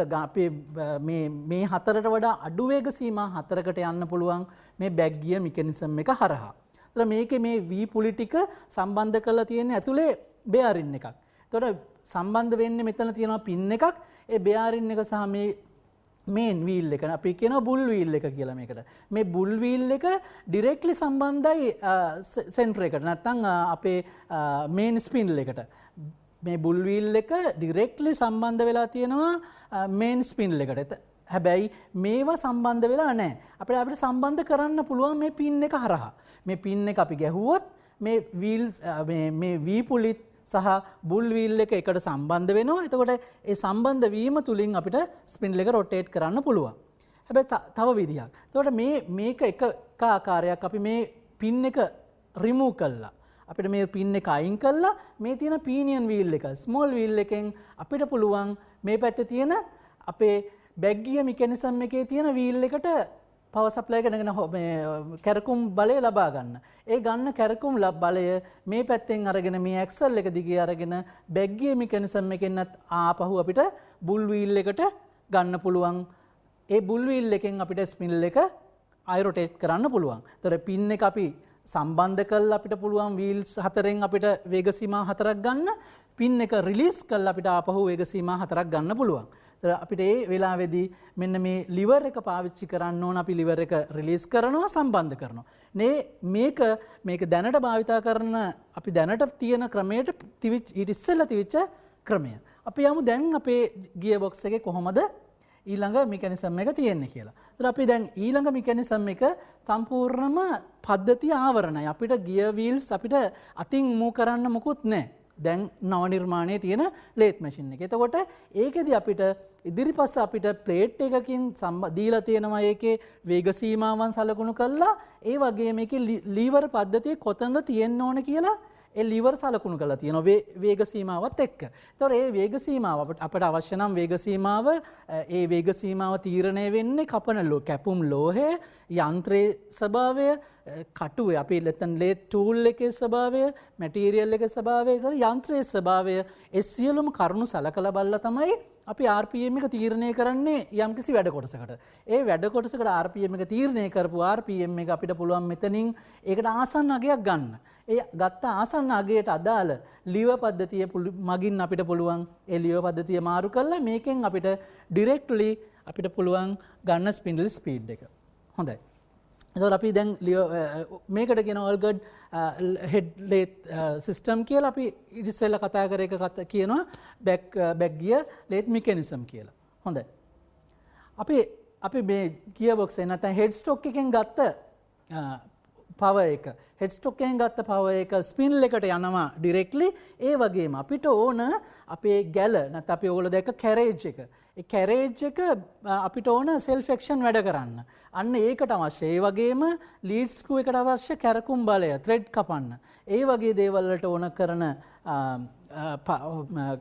මේ 4ට වඩා අඩු වේග සීමා 4කට යන්න පුළුවන් මේ බැක් ගියර් මෙකැනිසම් එක හරහා. එතකොට මේකේ මේ V පුලි ටික සම්බන්ධ කරලා තියෙන්නේ ඇතුලේ බෙයාරින් එකක්. එතකොට සම්බන්ධ වෙන්නේ මෙතන තියෙනවා පින් එකක්. ඒ බෙයාරින් එක සහ මේ මේන් වීල් එක අපි කියනවා බුල් වීල් එක කියලා මේකට. මේ බුල් වීල් එක ඩිරෙක්ට්ලි සම්බන්ධයි සෙන්ටර් එකට. නැත්නම් අපේ මේන් ස්පින්ඩල් එකට. මේ බුල් වීල් එක ඩිරෙක්ට්ලි සම්බන්ධ වෙලා තියෙනවා මේන් ස්පින්ඩල් එකට. හැබැයි මේවා සම්බන්ධ වෙලා නැහැ. අපිට සම්බන්ධ කරන්න පුළුවන් මේ පින් එක හරහා. මේ පින් එක අපි ගැහුවොත් මේ වීල්ස් මේ V පුලිත් සහ බුල් වීල් එක එකට සම්බන්ධ වෙනවා. එතකොට ඒ සම්බන්ධ වීම තුලින් අපිට ස්පින්ඩල් එක රොටේට් කරන්න පුළුවන්. හැබැයි තව විදියක්. එතකොට මේක එක ආකාරයක් අපි මේ පින් එක රිමූව් කළා. අපිට මේ පින් එක අයින් කළා මේ තියෙන පීනියන් වීල් එක ස්මෝල් වීල් එකෙන් අපිට පුළුවන් මේ පැත්තේ තියෙන අපේ බැක් ගියර් මෙකැනිසම් එකේ තියෙන වීල් එකට පවර් සප්ලයි එකගෙන කැරකුම් බලය ලබා ගන්න. ඒ ගන්න කැරකුම් බලය මේ පැත්තෙන් අරගෙන මේ ඇක්සල් එක දිගේ අරගෙන බැක් ගියර් මෙකැනිසම් එකෙන්වත් ආපහු අපිට බුල් වීල් එකට ගන්න පුළුවන්. ඒ බුල් වීල් එකෙන් අපිට ස්පින්ඩල් එක ආයි රොටේට් කරන්න පුළුවන්. ඒතර පින් එක අපි සම්බන්ධ කළා අපිට පුළුවන් වීල්ස් 4න් අපිට වේග සීමා 4ක් ගන්න. පින් එක රිලීස් කළා අපිට ආපහු වේග සීමා 4ක් ගන්න පුළුවන්. අපිට ඒ වෙලාවේදී මෙන්න මේ ලිවර් එක පාවිච්චි කරන්න ඕන. අපි ලිවර් එක රිලීස් කරනවා සම්බන්ධ කරනවා. මේක දැනට භාවිතා කරන අපි දැනට තියෙන ක්‍රමයට ඊට ඉස්සෙල්ලා තිබිච්ච ක්‍රමය. අපි යමු දැන් අපේ ගියර් බොක්ස් එකේ කොහොමද ඊළඟ මෙකැනිසම් එක තියෙන්නේ කියලා. ඒත් අපි දැන් ඊළඟ මෙකැනිසම් එක සම්පූර්ණම පද්ධතිය ආවරණයි. අපිට ගියර් වීල්ස් අපිට අතින් මූව් කරන්න මොකුත් නැහැ. දැන් නව නිර්මාණයේ තියෙන ලේත් මැෂින් එක. එතකොට ඒකෙදි අපිට ඉදිරිපස්ස අපිට ප්ලේට් එකකින් දීලා තියෙනවා ඒකේ වේග සීමාවන් සලකුණු කළා. ඒ වගේම මේකේ ලීවර් පද්ධතිය කොතනද තියෙන්න ඕන කියලා ඒ ලීවර් සලකුණු කරලා තියෙනවා වේග සීමාවත් එක්ක. ඒතකොට ඒ වේග සීමාව අපිට අවශ්‍ය නම් වේග සීමාව ඒ වේග සීමාව තීරණය වෙන්නේ කැපුම් ලෝහය, යන්ත්‍රයේ ස්වභාවය, කටුවේ අපි ලෙතන් ලේත් ටූල් එකේ ස්වභාවය, මැටීරියල් එකේ ස්වභාවය, යන්ත්‍රයේ ස්වභාවය ඒ සියලුම කරුණු සලකලා බලලා තමයි අපි RPM එක තීරණය කරන්නේ යම්කිසි වැඩ කොටසකට. ඒ වැඩ කොටසකට RPM එක තීරණය කරපු RPM එක අපිට පුළුවන් මෙතනින් ඒකට ආසන්න අගයක් ගන්න. ඒ ගත්ත ආසන්න අගයට අදාළ ලීවර් පද්ධතිය මගින් අපිට පුළුවන් ඒ ලීවර් පද්ධතිය මාරු කරලා මේකෙන් අපිට ඩිරෙක්ට්ලි අපිට පුළුවන් ගන්න ස්පින්ඩල් ස්පීඩ් එක. හොඳයි. එතකොට අපි දැන් මේකට කියන ඕල්ගඩ් හෙඩ් ලේත් සිස්ටම් කියලා අපි ඉතිසෙල්ලා කතා කර එක කියනවා බැක් ගියර් ලේත් මෙකැනිසම් කියලා. හොඳයි. අපි මේ ගියර් බොක්ස් එක නැත්නම් හෙඩ් ස්ටොක් එකෙන් ගත්ත පවර් එක හෙඩ් ස්ටොක් එකෙන් ගත්ත පවර් එක ස්පින්ඩල් එකට යනවා ඩිරෙක්ට්ලි. ඒ වගේම අපිට ඕන අපේ ගැල නැත්නම් අපි ඕගොල්ලෝ දැක්ක කැරේජ් එක. ඒ කැරේජ් එක අපිට ඕන සෙල්ෆ් ඇක්ෂන් වැඩ කරන්න. අන්න ඒකට අවශ්‍ය. ඒ වගේම ලීඩ් ස්ක්‍රූ එකට අවශ්‍ය කැරකුම් බලය, ත්‍රෙඩ් කපන්න. ඒ වගේ දේවල් වලට ඕන කරන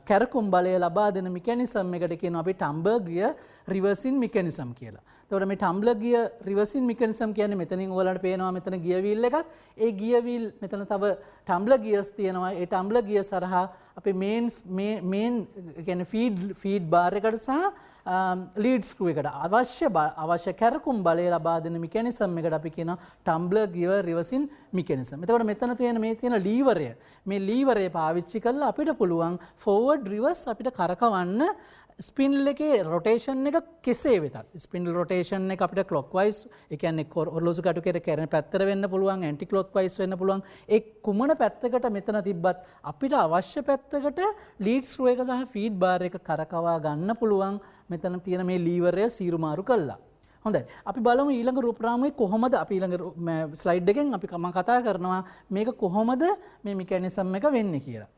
කැරකුම් බලය ලබා දෙන මෙකැනිසම් එකට කියනවා අපි ටම්බර් ගියර් රිවර්සින් මෙකැනිසම් කියලා. එතකොට මේ ටම්බලර් ගියර් රිවර්සින් මෙකැනිසම් කියන්නේ මෙතනින් ඔයාලට පේනවා මෙතන ගියර් වීල් එකක්. ඒ ගියර් වීල් මෙතන තව ටම්බලර් ගියර්ස් තියෙනවා. ඒ ටම්බලර් ගියර්ස් හරහා අපේ මේන් කියන්නේ ෆීඩ් බාර් එකට සහ ලීඩ් ස්ක්‍රූ එකට අවශ්‍ය කැරකුම් බලය ලබා දෙන මෙකැනිසම් එකට අපි කියනවා ටම්බලර් ගියර් රිවර්සින් මෙකැනිසම්. එතකොට මෙතන තියෙන ලීවරය මේ ලීවරය පාවිච්චි කරලා අපිට පුළුවන් ෆෝවර්ඩ් රිවර්ස් අපිට කරකවන්න ස්පින්ල් එකේ රොටේෂන් එක කෙසේ වෙතත් ස්පින්ල් රොටේෂන් එක අපිට ක්ලොක්වයිස් ඒ කියන්නේ ඔරලෝසු කටු කෙර කැරෙන පැත්තට වෙන්න පුළුවන් ඇන්ටි ක්ලොක්වයිස් වෙන්න පුළුවන් ඒ කුමන පැත්තකට මෙතන තිබ්බත් අපිට අවශ්‍ය පැත්තකට ලීඩ් ස්ක්‍රූ එක සහ ෆීඩ් බාර් එක කරකවා ගන්න පුළුවන් මෙතන තියෙන මේ ලීවරය සීරු මාරු කළා. හොඳයි අපි බලමු ඊළඟ රූපරාමුවේ කොහොමද අපි ඊළඟ ස්ලයිඩ් එකෙන් අපි කතා කරනවා මේක කොහොමද මේ මෙකැනිසම් එක වෙන්නේ කියලා.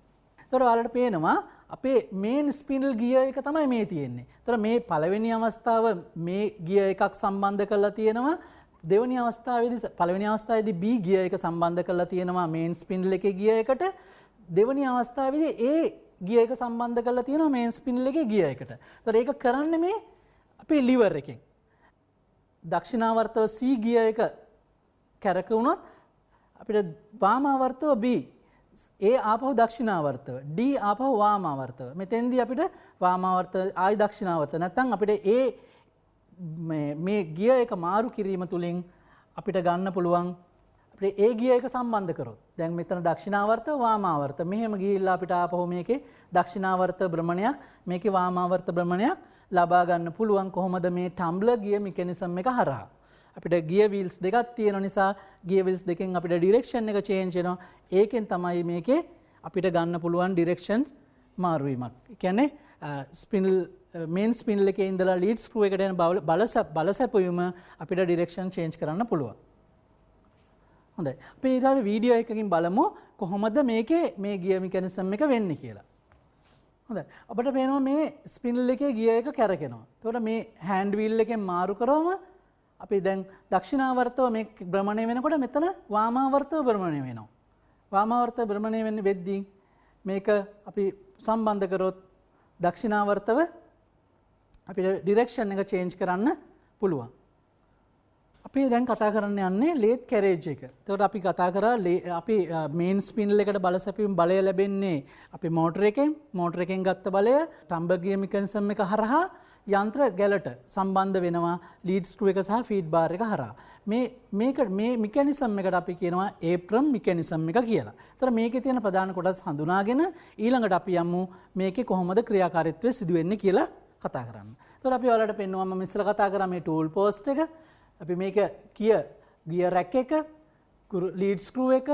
එතකොට ඔයාලට පේනවා අපේ මේන් ස්පින්ඩල් ගියර් එක තමයි මේ තියෙන්නේ. එතකොට මේ පළවෙනි අවස්ථාව මේ ගියර් එකක් සම්බන්ධ කරලා තියෙනවා. දෙවෙනි අවස්ථාවේදී පළවෙනි අවස්ථාවේදී B ගියර් එක සම්බන්ධ කරලා තියෙනවා මේන් ස්පින්ඩල් එකේ ගියර් එකට. දෙවෙනි අවස්ථාවේදී A ගියර් එක සම්බන්ධ කරලා තියෙනවා මේන් ස්පින්ඩල් එකේ ගියර් එකට. එතකොට ඒක කරන්නේ මේ අපේ liver එකෙන්. දක්ෂිනාවර්තව C ගියර් එක කැරකුණොත් අපිට වාමාවර්තව B ඒ ආපහු දක්ෂිනාවර්තව D ආපහු වාමාවර්තව මෙතෙන්දී අපිට වාමාවර්තව ආයි දක්ෂිනාවර්තව නැත්නම් අපිට මේ ගියර් එක මාරු කිරීම තුලින් අපිට ගන්න පුළුවන් අපිට ඒ ගියර් එක සම්බන්ධ කරොත් දැන් මෙතන දක්ෂිනාවර්තව වාමාවර්තව මෙහෙම ගිහිල්ලා අපිට ආපහු මේකේ දක්ෂිනාවර්තව භ්‍රමණයක් මේකේ වාමාවර්ත භ්‍රමණයක් ලබා ගන්න පුළුවන් කොහොමද මේ ටම්බ්ලර් ගියර් මෙකැනිසම් එක හරහා අපිට ගියර් වීල්ස් දෙකක් තියෙන නිසා ගියර් වීල්ස් දෙකෙන් අපිට ඩිරෙක්ෂන් එක චේන්ජ් වෙනවා. ඒකෙන් තමයි මේකේ අපිට ගන්න පුළුවන් ඩිරෙක්ෂන් මාරු වීමක්. ඒ කියන්නේ ස්පින්ඩල් මේන් ස්පින්ඩල් එකේ ඉඳලා ලීඩ් ස්ක්‍රූ එකට යන බලසැපයුම අපිට ඩිරෙක්ෂන් චේන්ජ් කරන්න පුළුවන්. හොඳයි. අපි ඊළඟ වීඩියෝ එකකින් බලමු කොහොමද මේකේ මේ ගියර් මෙකැනිසම් එක වෙන්නේ කියලා. හොඳයි. අපිට පේනවා මේ ස්පින්ඩල් එකේ ගියර් එක කැරකෙනවා. එතකොට මේ හෑන්ඩ් වීල් එකෙන් මාරු කරවම අපි දැන් දක්ෂිනාවර්තව මේ භ්‍රමණය වෙනකොට මෙතන වාමාවර්තව භ්‍රමණය වෙනවා. වාමාවර්තව භ්‍රමණය වෙන්නේ වෙද්දී මේක අපි සම්බන්ධ කරොත් දක්ෂිනාවර්තව අපිට ඩිරෙක්ෂන් එක චේන්ජ් කරන්න පුළුවන්. අපි දැන් කතා කරන්න යන්නේ ලේත් කැරේජ් එක. එතකොට අපි කතා කරා අපි මේන් ස්පින්ඩල් එකට බලසැපීම් බලය ලැබෙන්නේ අපි මෝටර එකෙන් ගත්ත බලය ටම්බර් ගියර් මෙකැනිසම් එක හරහා යන්ත්‍ර ගැලට සම්බන්ධ වෙනවා ලීඩ් ස්ක්‍රූ එක සහ ෆීඩ් බාර් එක හරහා. මේ මෙකැනිසම් එකට අපි කියනවා ඒප්‍රම් මෙකැනිසම් එක කියලා. ඒතර මේකේ තියෙන ප්‍රධාන කොටස් හඳුනාගෙන ඊළඟට අපි යමු මේකේ කොහොමද ක්‍රියාකාරීත්වය සිදු වෙන්නේ කියලා කතා කරන්න. ඒතර අපි ඔයාලට පෙන්වුවා මම ඉස්සෙල්ලා කතා කරා මේ ටූල් පෝස්ට් එක. අපි මේක ගියර් රැක් එක, ලීඩ් ස්ක්‍රූ එක,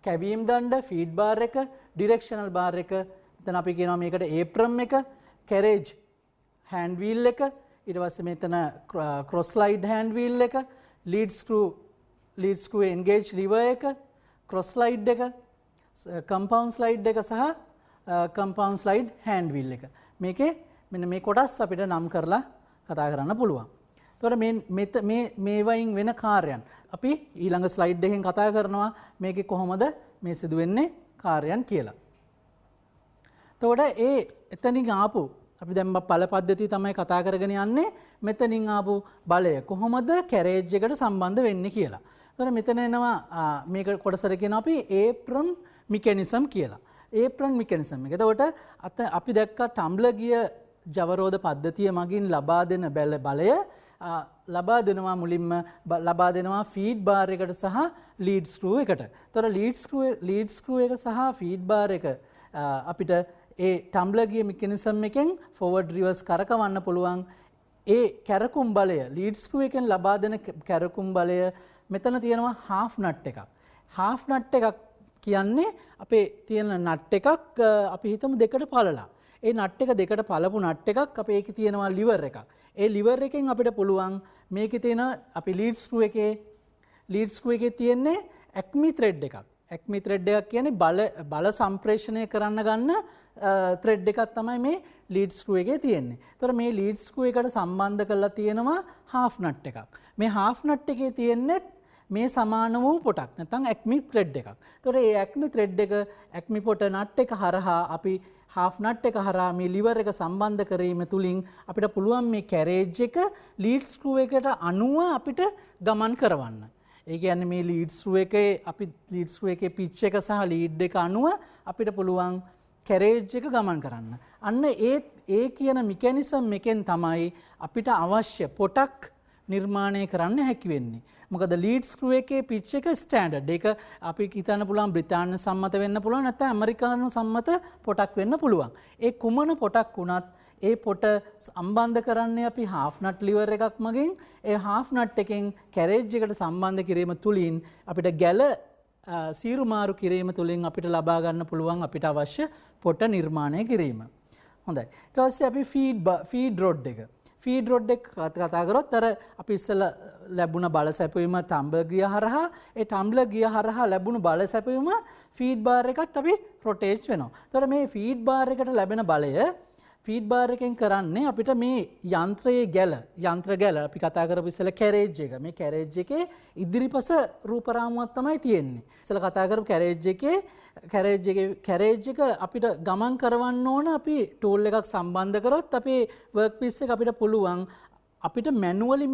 කැවීම් දණ්ඩ, ෆීඩ් බාර් එක, ඩිරෙක්ෂනල් බාර් එක. එතන අපි කියනවා මේකට ඒප්‍රම් එක, කැරේජ් හෑන්ඩ් වීල් එක, ඊට පස්සේ මෙතන ක්‍රොස් ස්ලයිඩ් හෑන්ඩ් වීල් එක, ලීඩ් ස්ක්‍රූ එන්ගේජ් ලිවර් එක, ක්‍රොස් ස්ලයිඩ් එක, කම්පවුන්ඩ් ස්ලයිඩ් එක සහ කම්පවුන්ඩ් ස්ලයිඩ් හෑන්ඩ් වීල් එක. මේකේ මෙන්න මේ කොටස් අපිට නම් කරලා කතා කරන්න පුළුවන්. එතකොට මේ වයින් වෙන කාර්යයන් අපි ඊළඟ ස්ලයිඩ් එකෙන් කතා කරනවා මේකේ කොහොමද මේ සිදුවෙන්නේ කාර්යයන් කියලා. එතකොට එතනින් ආපු අපි දැන් බල පද්ධතිය තමයි කතා කරගෙන යන්නේ මෙතනින් ආපු බලය කොහොමද කැරේජ් එකට සම්බන්ධ වෙන්නේ කියලා. එතකොට මෙතන එනවා මේක කොටසට කියනවා අපි ඒප්‍රම් මෙකැනිසම් කියලා. ඒප්‍රම් මෙකැනිසම් එක. එතකොට අපි දැක්කා ටම්බ්ලර් ගියර් ජවරෝධ පද්ධතිය මගින් ලබා දෙන බලය ලබා දෙනවා මුලින්ම ලබා දෙනවා ෆීඩ් බාර් එකට සහ ලීඩ් ස්ක්‍රූ එකට. එතකොට ලීඩ් ස්ක්‍රූ එක සහ ෆීඩ් බාර් එක අපිට ඒ ටම්බ්ලර් ගියර් මෙකැනිසම් එකෙන් ෆෝවර්ඩ් රිවර්ස් කරකවන්න පුළුවන්. ඒ කැරකුම් බලය ලීඩ් ස්ක්‍රූ එකෙන් ලබා දෙන කැරකුම් බලය මෙතන තියෙනවා හාෆ් නට් එකක්. හාෆ් නට් එකක් කියන්නේ අපේ තියෙන නට් එකක් අපි හිතමු දෙකට පළලා. ඒ නට් එක දෙකට පළපු නට් එකක් අපේ ඒකේ තියෙනවා ලිවර් එකක්. ඒ ලිවර් එකෙන් අපිට පුළුවන් මේකේ තියෙන අපි ලීඩ් ස්ක්‍රූ එකේ තියෙන්නේ ඇක්මි ත්‍රෙඩ් එකක්. ඇක්මි ත්‍රෙඩ් එකක් කියන්නේ බල සම්ප්‍රේෂණය කරන්න ගන්න ත්‍රෙඩ් එකක් තමයි මේ ලීඩ් ස්ක්‍රූ එකේ තියෙන්නේ. ඒතර මේ ලීඩ් ස්ක්‍රූ එකට සම්බන්ධ කරලා තියෙනවා හාෆ් නට් එකක්. මේ හාෆ් නට් එකේ තියෙන්නේ මේ සමාන වූ පොටක් නැත්නම් ඇක්මි ත්‍රෙඩ් එකක්. ඒතර මේ ඇක්මි ත්‍රෙඩ් එක ඇක්මි පොට නට් එක හරහා අපි හාෆ් නට් එක හරහා මේ ලිවර් එක සම්බන්ධ කිරීම තුලින් අපිට පුළුවන් මේ කැරේජ් එක ලීඩ් ස්ක්‍රූ එකට අනුව අපිට ගමන් කරවන්න. ඒ කියන්නේ මේ ලීඩ් ස්ක්‍රූ එකේ පිච් එක සහ ලීඩ් එක අනුව අපිට පුළුවන් කැරේජ් එක ගමන් කරන්න. අන්න ඒ කියන මෙකැනිසම් එකෙන් තමයි අපිට අවශ්‍ය පොටක් නිර්මාණය කරන්න හැකි වෙන්නේ. මොකද ලීඩ් ස්ක්‍රූ එකේ පිච් එක ස්ටෑන්ඩඩ්. ඒක අපි හිතන්න පුළුවන් බ්‍රිතාන්‍ය සම්මත වෙන්න පුළුවන් නැත්නම් ඇමරිකානු සම්මත පොටක් වෙන්න පුළුවන්. ඒ කුමන පොටක් වුණත් ඒ පොට සම්බන්ධ කරන්නේ අපි half nut liver එකක් මගින්. ඒ half nut එකෙන් carriage එකට සම්බන්ධ කිරීම තුලින් අපිට ගැල සීරු මාරු කිරීම තුලින් අපිට ලබා ගන්න පුළුවන් අපිට අවශ්‍ය පොට නිර්මාණය කිරීම. හොඳයි. ඊට පස්සේ අපි feed rod එක. feed rod එක කතා කරොත් අර අපි ඉස්සෙල්ලා ලැබුණ බල සැපයීම tumbler ගිය හරහා ඒ tumbler ගිය හරහා ලැබුණු බල සැපයීම feed bar එකත් අපි rotate වෙනවා. ඒතර මේ feed bar එකට ලැබෙන බලය feed bar එකෙන් කරන්නේ අපිට මේ යන්ත්‍රයේ යන්ත්‍ර ගැල අපි කතා කරපු ඉස්සෙල්ලා carriage එක. මේ carriage එකේ ඉදිරිපස රූප රාමුවක් තමයි තියෙන්නේ. ඉස්සෙල්ලා කතා කරපු carriage එක අපිට ගමන් කරවන්න ඕන අපි tool එකක් සම්බන්ධ කරොත් අපේ work piece එක අපිට පුළුවන් අපිට manually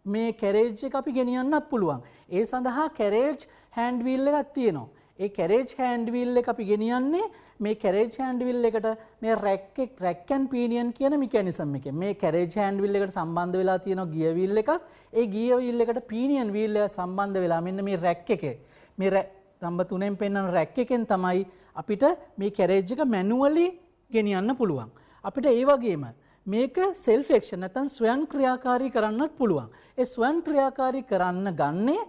මේ carriage එක අපි ගෙනියන්නත් පුළුවන්. ඒ සඳහා carriage hand wheel එකක් තියෙනවා. ඒ carriage hand wheel එක අපි ගෙනියන්නේ මේ carriage hand wheel එකට මේ rack and pinion කියන mechanism එකෙන්. මේ carriage hand wheel එකට සම්බන්ධ වෙලා තියෙන gear wheel එකක්. ඒ gear wheel එකට pinion wheel එක සම්බන්ධ වෙලා මෙන්න මේ rack එකේ මේ නම්බර් 3ෙන් පෙන්නන rack එකෙන් තමයි අපිට මේ carriage එක manually ගෙනියන්න පුළුවන්. අපිට ඒ වගේම මේක self action නැත්නම් ස්වයං ක්‍රියාකාරී කරන්නත් පුළුවන්. ඒ ස්වයං ක්‍රියාකාරී කරන්න ගන්නේ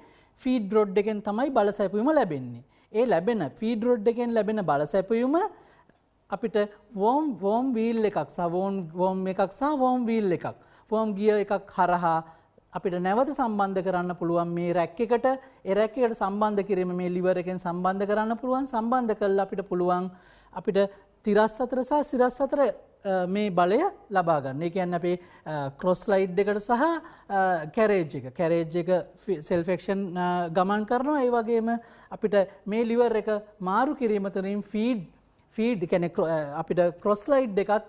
feed rod එකෙන් තමයි බල සැපයීම ලැබෙන්නේ. ඒ ලැබෙන feed rod එකෙන් ලැබෙන බල සැපයීම අපිට worm wheel එකක් සහ worm එකක් සහ worm wheel එකක් worm gear එකක් හරහා අපිට නැවත සම්බන්ධ කරන්න පුළුවන් මේ rack එකට. ඒ rack එකට සම්බන්ධ කිරීම මේ liver එකෙන් සම්බන්ධ කරන්න පුළුවන්. සම්බන්ධ කළා අපිට පුළුවන් අපිට තිරස් අතර සහ සිරස් අතර මේ බලය ලබා ගන්න. ඒ කියන්නේ අපේ cross slide එකට සහ carriage එක self action ගමන් කරනවා. ඒ වගේම අපිට මේ liver එක මාරු කිරීම තුළින් feed කියන්නේ අපිට cross slide එකත්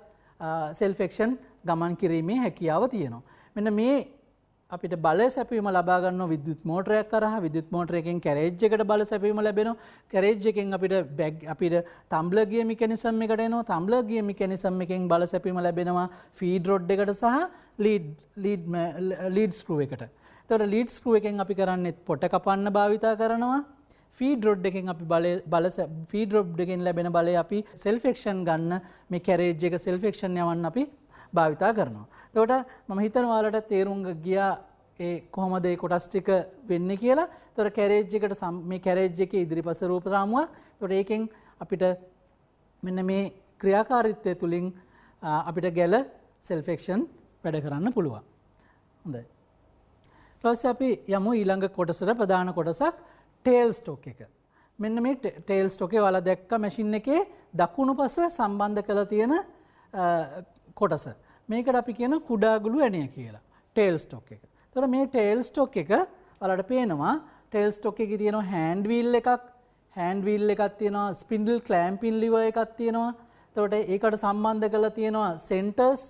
self action ගමන් කිරීමේ හැකියාව තියෙනවා. මෙන්න මේ අපිට බල සැපයීම ලබා ගන්නවා විද්‍යුත් මෝටරයක් කරහා. විද්‍යුත් මෝටරයකින් carriage එකට බල සැපයීම ලැබෙනවා. carriage එකෙන් අපිට tumbler gear mechanism එකට එනවා. tumbler gear mechanism එකෙන් බල සැපයීම ලැබෙනවා feed rod එකට සහ lead screw එකට. එතකොට lead screw එකෙන් අපි කරන්නේ පොට කපන්න භාවිතා කරනවා. feed rod එකෙන් අපි feed rod එකෙන් ලැබෙන බලය අපි self action ගන්න මේ carriage එක self action යවන්න අපි භාවිතා කරනවා. එතකොට මම හිතනවා ඔයාලට තේරුම් ගියා ඒ කොහොමද ඒ කොටස් ටික වෙන්නේ කියලා. එතකොට carriage එකට මේ carriage එකේ ඉදිරිපස රූප රාමුවක්. එතකොට ඒකෙන් අපිට මෙන්න මේ ක්‍රියාකාරීත්වය තුලින් අපිට ගැල self action වැඩ කරන්න පුළුවන්. හොඳයි. ඊට පස්සේ අපි යමු ඊළඟ කොටසට ප්‍රධාන කොටසක් tail stroke එක. මෙන්න මේ tail stroke එක ඔයාලා දැක්ක මැෂින් එකේ දකුණු පස සම්බන්ධ කරලා තියෙන කොටස. මේකට අපි කියන කුඩාගුළු ඇණය කියලා. tail stroke එක. එතකොට මේ tail stroke එක ඔයාලට පේනවා tail stroke එකේ තියෙනවා hand wheel එකක් තියෙනවා spindle clamping lever එකක් තියෙනවා. එතකොට ඒකට සම්බන්ධ කරලා තියෙනවා centers.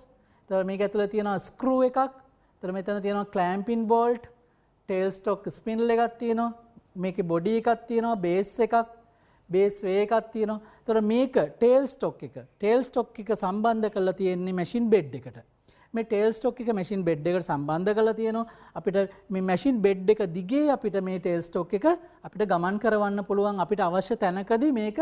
එතකොට මේක ඇතුලේ තියෙනවා screw එකක්. එතකොට මෙතන තියෙනවා clamping bolt, tail stroke spindle එකක් තියෙනවා. මේකේ body එකක් තියෙනවා, base එකක්, base way එකක් තියෙනවා. එතකොට මේක tail stroke එක සම්බන්ධ කරලා තියෙන්නේ machine bed එකට. මේ tail stroke එක machine bed එකට සම්බන්ධ කරලා තියෙනවා. අපිට මේ machine bed එක දිගේ අපිට මේ tail stroke එක අපිට ගමන් කරවන්න පුළුවන්. අපිට අවශ්‍ය තැනකදී මේක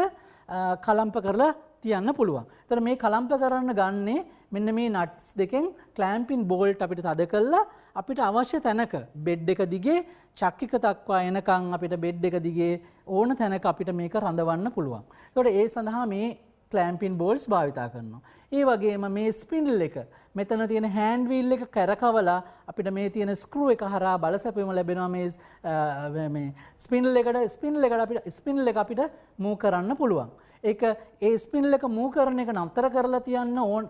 කලම්ප කරලා තියන්න පුළුවන්. එතකොට මේ කලම්ප කරන්න ගන්නේ මෙන්න මේ nuts දෙකෙන් clamping bolt අපිට තද කළා අපිට අවශ්‍ය තැනක bed එක දිගේ චක්කික දක්වා එනකන් අපිට bed එක දිගේ ඕන තැනක අපිට මේක රඳවන්න පුළුවන්. එතකොට ඒ සඳහා මේ clamping bolts භාවිතා කරනවා. ඒ වගේම මේ spindle එක මෙතන තියෙන hand wheel එක කරකවලා අපිට මේ තියෙන screw එක හරහා බල සැපයීම ලැබෙනවා මේ spindle එක අපිට move කරන්න පුළුවන්. ඒක ඒ spindle එක move කරන එක නතර කරලා තියන්න ඕන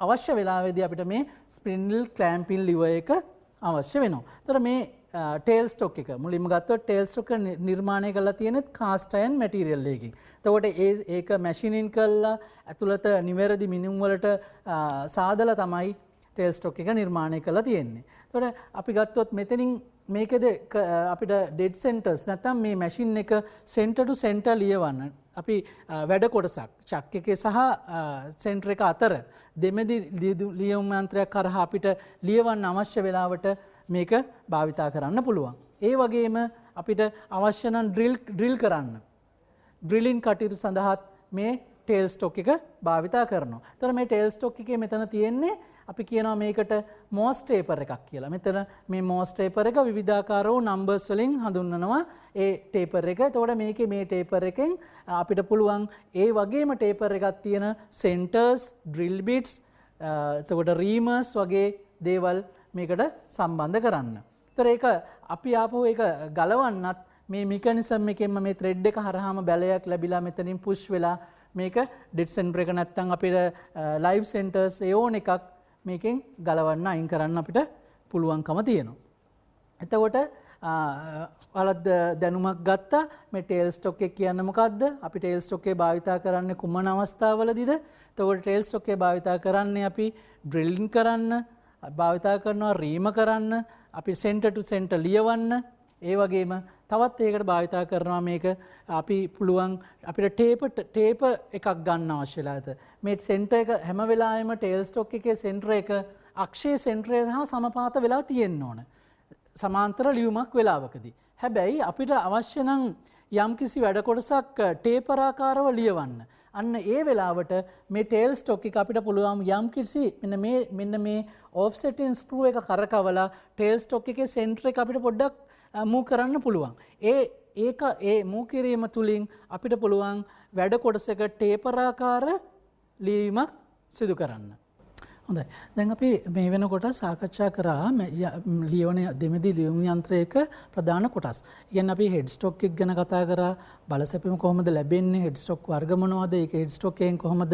අවශ්‍ය වෙලාවෙදී අපිට මේ spindle clamping lever එක අවශ්‍ය වෙනවා. ඒතර මේ tail stroke එක මුලින්ම ගත්තොත් tail stroke නිර්මාණය කරලා තියෙන්නේ cast iron material එකකින්. එතකොට ඒක machining කරලා ඇතුළත නිවැරදි මිනුම් වලට සාදලා තමයි tail stroke එක නිර්මාණය කරලා තියෙන්නේ. එතකොට අපි ගත්තොත් මෙතනින් මේකද අපිට dead centers නැත්නම් මේ machine එක center to center ලියවන්න අපි වැඩ කොටසක් චක් එකේ සහ center එක අතර දෙමෙදි ලියවුම් යන්ත්‍රයක් කරහා අපිට ලියවන්න අවශ්‍ය වෙලාවට මේක භාවිතා කරන්න පුළුවන්. ඒ වගේම අපිට අවශ්‍ය නම් drill කරන්න drilling කටයුතු සඳහාත් මේ ටේල් ස්ටොක් එක භාවිතා කරනවා. එතකොට මේ ටේල් ස්ටොක් එකේ මෙතන තියෙන්නේ අපි කියනවා මේකට මෝස් ටේපර් එකක් කියලා. මෙතන මේ මෝස් ටේපර් එක විවිධාකාර වූ නම්බර්ස් වලින් හඳුන්වනවා ඒ ටේපර් එක. එතකොට මේකේ මේ ටේපර් එකෙන් අපිට පුළුවන් ඒ වගේම ටේපර් එකක් තියෙන සෙන්ටර්ස්, ඩ්‍රිල් බිට්ස්, එතකොට රීමර්ස් වගේ දේවල් මේකට සම්බන්ධ කරන්න. ඒතර ඒක අපි ආපහු ඒක ගලවන්නත් මේ මෙකනිසම් එකෙන්ම මේ ත්‍රෙඩ් එක හරහාම බැලයක් ලැබිලා මෙතනින් පුෂ් වෙලා මේක ඩෙඩ් සෙන්ටර් එක නැත්තම් අපිට ලයිව් සෙන්ටර්ස් ඒ ඕන එකක් මේකෙන් ගලවන්න අයින් කරන්න අපිට පුළුවන්කම තියෙනවා. එතකොට ඔයාලත් දැනුමක් ගත්තා මේ ටේල් ස්ටොක් එක කියන්නේ මොකද්ද? අපි ටේල් ස්ටොක් එක භාවිතා කරන්නේ කුමන අවස්ථාවලදීද? එතකොට ටේල් ස්ටොක් එක භාවිතා කරන්නේ අපි ඩ්‍රිලින් කරන්න, භාවිතා කරනවා රීම කරන්න, අපි සෙන්ටර් ටු සෙන්ටර් ලියවන්න, ඒ වගේම තවත් ඒකට භාවිතා කරනවා මේක අපි පුළුවන් අපිට ටේප එකක් ගන්න අවශ්‍ය වෙලාද මේ සෙන්ටර් එක හැම වෙලාවෙම ටේල් ස්ටොක් එකේ සෙන්ටර් එක අක්ෂයේ සෙන්ටර් එක හා සමපාත වෙලා තියෙන්න ඕන සමාන්තර ලියුමක් වෙලාවකදී. හැබැයි අපිට අවශ්‍ය නම් යම්කිසි වැඩ කොටසක් ටේපර් ආකාරව ලියවන්න. අන්න ඒ වෙලාවට මේ ටේල් ස්ටොක් එක අපිට පුළුවන් යම්කිසි මෙන්න මේ ඔෆ්සෙටින් ස්ක්‍රූ එක කරකවලා ටේල් ස්ටොක් එකේ සෙන්ටර් එක අපිට පොඩ්ඩක් මූ කරන්න පුළුවන්. ඒ මූ කිරීම තුළින් අපිට පුළුවන් වැඩ කොටසක ටේපර් ආකාර ලියීමක් සිදු කරන්න. හොඳයි. දැන් අපි මේ වෙනකොට සාකච්ඡා කරා ලියවන දෙමෙදි ලියුම් යන්ත්‍රයක ප්‍රධාන කොටස්. කියන්නේ අපි හෙඩ් ස්ටොක් එක ගැන කතා කරා, බලසැපීම කොහොමද ලැබෙන්නේ, හෙඩ් ස්ටොක් වර්ග මොනවද, ඒක හෙඩ් ස්ටොක් එකෙන් කොහොමද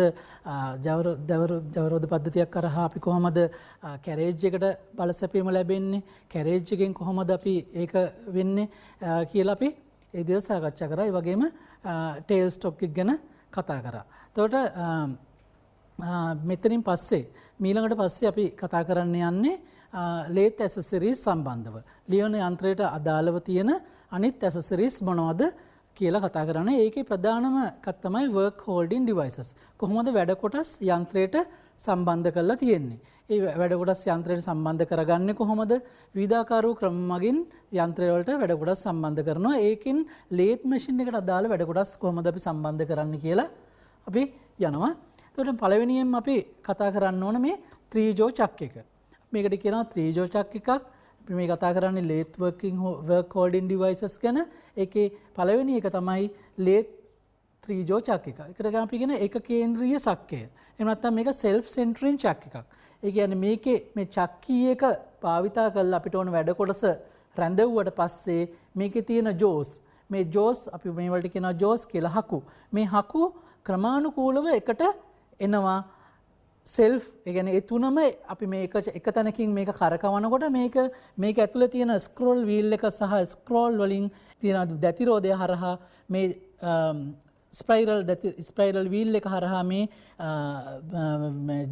ජවරෝධ පද්ධතියක් කරහා අපි කොහොමද කැරේජ් එකට බලසැපීම ලැබෙන්නේ, කැරේජ් එකෙන් කොහොමද අපි ඒක වෙන්නේ කියලා අපි ඒ දේ සාකච්ඡා කරා. ඒ වගේම ටේල් ස්ටොක් එක ගැන කතා කරා. එතකොට මෙතනින් පස්සේ මීළඟට පස්සේ අපි කතා කරන්න යන්නේ ලේත් ඇසසරිස් සම්බන්ධව. ලියන යන්ත්‍රයට අදාළව තියෙන අනිත් ඇසසරිස් මොනවද කියලා කතා කරන්නේ. ඒකේ ප්‍රධානම එකක් තමයි work holding devices. කොහොමද වැඩ කොටස් යන්ත්‍රයට සම්බන්ධ කරලා තියෙන්නේ. ඒ වැඩ කොටස් යන්ත්‍රයට සම්බන්ධ කරගන්නේ කොහොමද? විවිධාකාර වූ ක්‍රම මගින් යන්ත්‍රය වලට වැඩ කොටස් සම්බන්ධ කරනවා. ඒකෙන් ලේත් මැෂින් එකට අදාළ වැඩ කොටස් කොහොමද අපි සම්බන්ධ කරන්නේ කියලා අපි යනවා. එතකොට පළවෙනියෙන් අපි කතා කරන්න ඕන මේ ත්‍රිජෝ චක් එක. මේකට කියනවා ත්‍රිජෝ චක් එකක්. අපි මේ කතා කරන්නේ ලේත් work holding devices ගැන. ඒකේ පළවෙනි එක තමයි ලේත් ත්‍රිජෝ චක් එක. ඒකට අපි කියන එක කේන්ද්‍රීය සක්කය. එහෙම නැත්නම් මේක self centering චක් එකක්. ඒ කියන්නේ මේකේ මේ චක්කී එක භාවිතා කරලා අපිට ඕන වැඩ කොටස රැඳෙව්වට පස්සේ මේකේ තියෙන ජෝස්, මේ ජෝස් අපි මේ වලට කියනවා ජෝස් කියලා හකු. මේ හකු ක්‍රමානුකූලව එකට එනවා සෙල්ෆ්. ඒ කියන්නේ ඒ තුනම අපි මේක එක තැනකින් මේක කරකවනකොට මේක ඇතුලේ තියෙන ස්ක්‍රෝල් වීල් එක සහ ස්ක්‍රෝල් වලින් තියෙන දැතිරෝධය හරහා මේ ස්පයිරල් වීල් එක හරහා මේ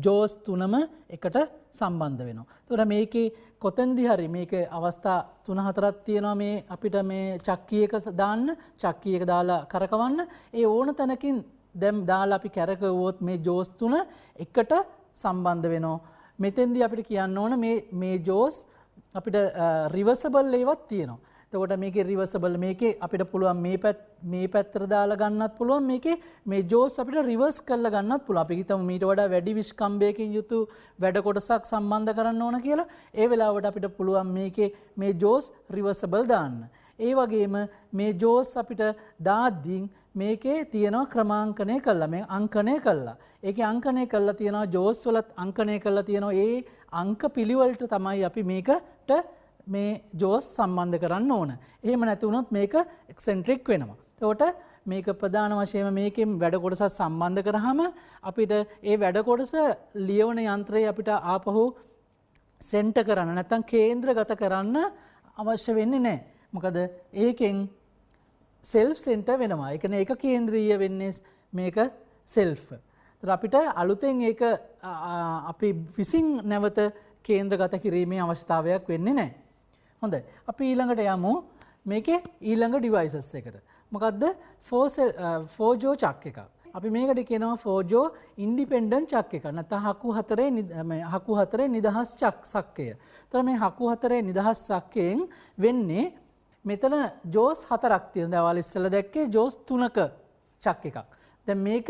ජෝස් තුනම එකට සම්බන්ධ වෙනවා. ඒතකොට මේකේ කොතෙන්දි හරි මේකේ අවස්ථා 3-4ක් තියෙනවා මේ අපිට මේ චක්කී එක දාන්න, චක්කී එක දාලා කරකවන්න. ඒ ඕන තැනකින් දැන් දාලා අපි කැරකුවොත් මේ ජෝස් තුන එකට සම්බන්ධ වෙනවා. මෙතෙන්දී අපිට කියන්න ඕන මේ ජෝස් අපිට රිවර්සබල් ඒවත් තියෙනවා. එතකොට මේකේ රිවර්සබල් මේකේ අපිට පුළුවන් මේ පැත්තට දාලා ගන්නත් පුළුවන්, මේකේ මේ ජෝස් අපිට රිවර්ස් කරලා ගන්නත් පුළුවන්. අපි හිතමු මීට වඩා වැඩි විස්කම්බයකින් යුතු වැඩ කොටසක් සම්බන්ධ කරන්න ඕන කියලා. ඒ වෙලාවට අපිට පුළුවන් මේකේ මේ ජෝස් රිවර්සබල් දාන්න. ඒ වගේම මේ ජෝස් අපිට දාද්දී මේකේ තියෙනවා ක්‍රමාංකණය කළා, මේ අංකණය කළා. ඒකේ අංකණය කළා තියෙනවා ජෝස් වලත් අංකණය කළා තියෙනවා. ඒ අංක පිළිවෙලට තමයි අපි මේකට මේ ජෝස් සම්බන්ධ කරන්න ඕන. එහෙම නැති වුණොත් මේක එක්සෙන්ට්‍රික් වෙනවා. එතකොට මේක ප්‍රධාන වශයෙන්ම මේකෙන් වැඩ කොටස සම්බන්ධ කරාම අපිට ඒ වැඩ කොටස ලියවන යන්ත්‍රය අපිට ආපහු සෙන්ටර් කරන්න නැත්නම් කේන්ද්‍රගත කරන්න අවශ්‍ය වෙන්නේ නැහැ. මොකද ඒකෙන් self center වෙනවා. ඒ කියන්නේ ඒක කේන්ද්‍රීය වෙන්නේ මේක self. ඒතර අපිට අලුතෙන් ඒක අපි විසින් නැවත කේන්ද්‍රගත කිරීමේ අවශ්‍යතාවයක් වෙන්නේ නැහැ. හොඳයි. අපි ඊළඟට යමු මේකේ ඊළඟ devices එකට. මොකද්ද? 4jaw චක් එකක්. අපි මේකට කියනවා 4jaw independent චක් එකක්. නැත්නම් හකු හතරේ නිදහස් සක්කය. ඒතර මේ හකු හතරේ නිදහස් සක්කයෙන් වෙන්නේ මෙතන ජෝස් 4ක් තියෙනවා. දැන් ඔයාලා ඉස්සෙල්ලා දැක්කේ ජෝස් 3ක චක් එකක්. දැන් මේක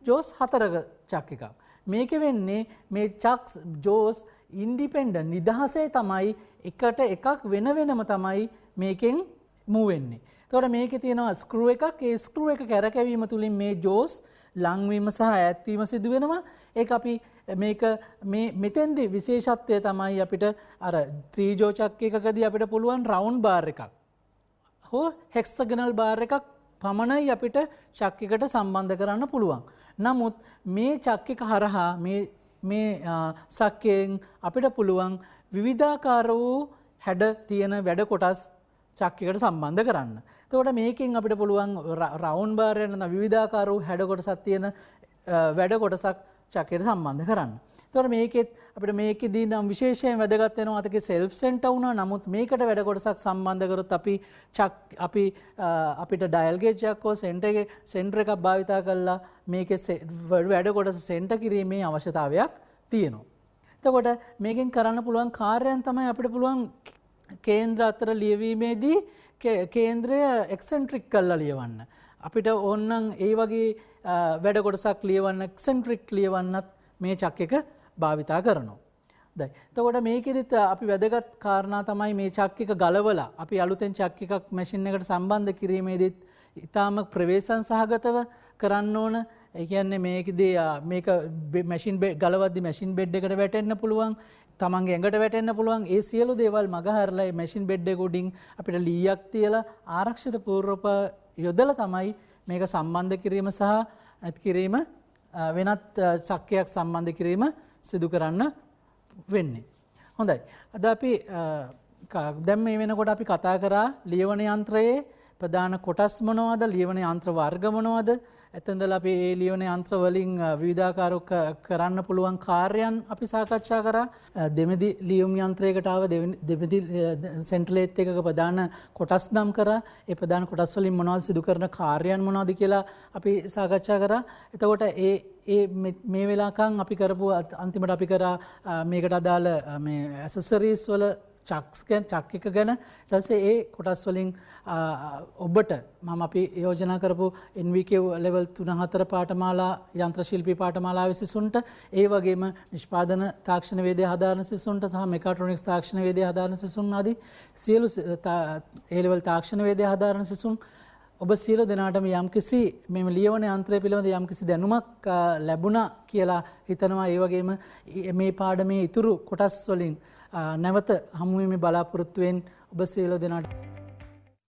ජෝස් 4ක චක් එකක්. මේක වෙන්නේ මේ චක්ස් ජෝස් ඉන්ඩිපෙන්ඩන්ට් නිදහසේ තමයි එකට එකක් වෙන වෙනම තමයි මේකෙන් මූව් වෙන්නේ. එතකොට මේකේ තියෙනවා ස්ක්‍රූ එකක්. ඒ ස්ක්‍රූ එක කැරකැවීම තුලින් මේ ජෝස් ලංවීම සහ ඈත්වීම සිදු වෙනවා. ඒක අපි මේක මෙතෙන්දී විශේෂත්වය තමයි අපිට අර ත්‍රිජෝ චක් එකකදී අපිට පුළුවන් රවුන්ඩ් බාර් එකක් හෝ හෙක්සගනල් බාර් එකක් පමණයි අපිට චක් එකට සම්බන්ධ කරන්න පුළුවන්. නමුත් මේ චක් එක හරහා මේ සක්කයෙන් අපිට පුළුවන් විවිධාකාර වූ හැඩ තියෙන වැඩ කොටස් චක් එකට සම්බන්ධ කරන්න. එතකොට මේකෙන් අපිට පුළුවන් රවුන්ඩ් බාර් යන විවිධාකාර වූ හැඩ කොටසක් තියෙන වැඩ කොටසක් චක්කයට සම්බන්ධ කරන්න. එතකොට මේකෙත් අපිට මේකෙදී නම් විශේෂයෙන් වැදගත් වෙනවා අතකේ සෙල්ෆ් සෙන්ටර් වුණා. නමුත් මේකට වැඩ කොටසක් සම්බන්ධ කරොත් අපිට ඩයල් ගේජ් එකක් හෝ සෙන්ටර් එකක් භාවිතා කරලා මේකේ වැඩ කොටස සෙන්ටර් කිරීමේ අවශ්‍යතාවයක් තියෙනවා. එතකොට මේකෙන් කරන්න පුළුවන් කාර්යයන් තමයි අපිට පුළුවන් කේන්ද්‍ර අතර ලියවීමේදී කේන්ද්‍රය එක්සෙන්ට්‍රික් කරලා ලියවන්න. අපිට ඕනනම් ඒ වගේ වැඩ කොටසක් ලියවන්න එක්සෙන්ට්‍රික් ලියවන්නත් මේ චක් එක භාවිතා කරනවා. දැන් එතකොට මේකෙදිත් අපි වැදගත් කාරණා තමයි මේ චක් එක ගලවලා අපි අලුතෙන් චක් එකක් මැෂින් එකට සම්බන්ධ කිරීමේදීත් ඊටාම ප්‍රවේශම් සහගතව කරන්න ඕන. ඒ කියන්නේ මේකදී මේක මැෂින් ගලවද්දි මැෂින් බෙඩ් එකට වැටෙන්න පුළුවන්. තමන්ගේ ඇඟට වැටෙන්න පුළුවන්. ඒ සියලු දේවල් මගහරලා මැෂින් බෙඩ් එක උඩින් අපිට ලීයක් තියලා ආරක්ෂිත පූර්වප යොදලා තමයි මේක සම්බන්ධ කිරීම සහ නැති කිරීම වෙනත් චක්කයක් සම්බන්ධ කිරීම සිදු කරන්න වෙන්නේ. හොඳයි. අද අපි දැන් මේ වෙනකොට අපි කතා කරා ලියවන යන්ත්‍රයේ ප්‍රධාන කොටස් මොනවද, ලියවන යන්ත්‍ර වර්ග මොනවද, එතෙන්දලා අපි මේ ලියවන යන්ත්‍ර වලින් විවිධාකාර කරන්න පුළුවන් කාර්යයන් අපි සාකච්ඡා කරා. දෙමෙදි ලියුම් යන්ත්‍රයකට ආව දෙමෙදි සෙන්ට්‍රලේත් එකක ප්‍රධාන කොටස් නම් කරා. ඒ ප්‍රධාන කොටස් වලින් මොනවද සිදු කරන කාර්යයන් මොනවද කියලා අපි සාකච්ඡා කරා. එතකොට මේ වෙලාවකන් අපි කරපු අන්තිමට අපි කරා මේකට අදාළ මේ ඇසසරිස් වල චක් එක ගැන. ඊට පස්සේ ඒ කොටස් වලින් ඔබට මම අපි යෝජනා කරපු NVQ level 3-4 පාඨමාලා යන්ත්‍ර ශිල්පී පාඨමාලාවේ සිසුන්ට, ඒ වගේම නිෂ්පාදන තාක්ෂණ වේදය හදාරන සිසුන්ට සහ මෙකාට්‍රොනික්ස් තාක්ෂණ වේදය හදාරන සිසුන් ආදී සියලු ඒ level තාක්ෂණ වේදය හදාරන සිසුන් ඔබ සියලු දෙනාටම යම්කිසි මේ ලියවන යන්ත්‍රය පිළිබඳ යම්කිසි දැනුමක් ලැබුණා කියලා හිතනවා. ඒ වගේම මේ පාඩමේ ඉතුරු කොටස් වලින් නැවත හමුවීමේ බලාපොරොත්තුවෙන් ඔබ සියලු දෙනාට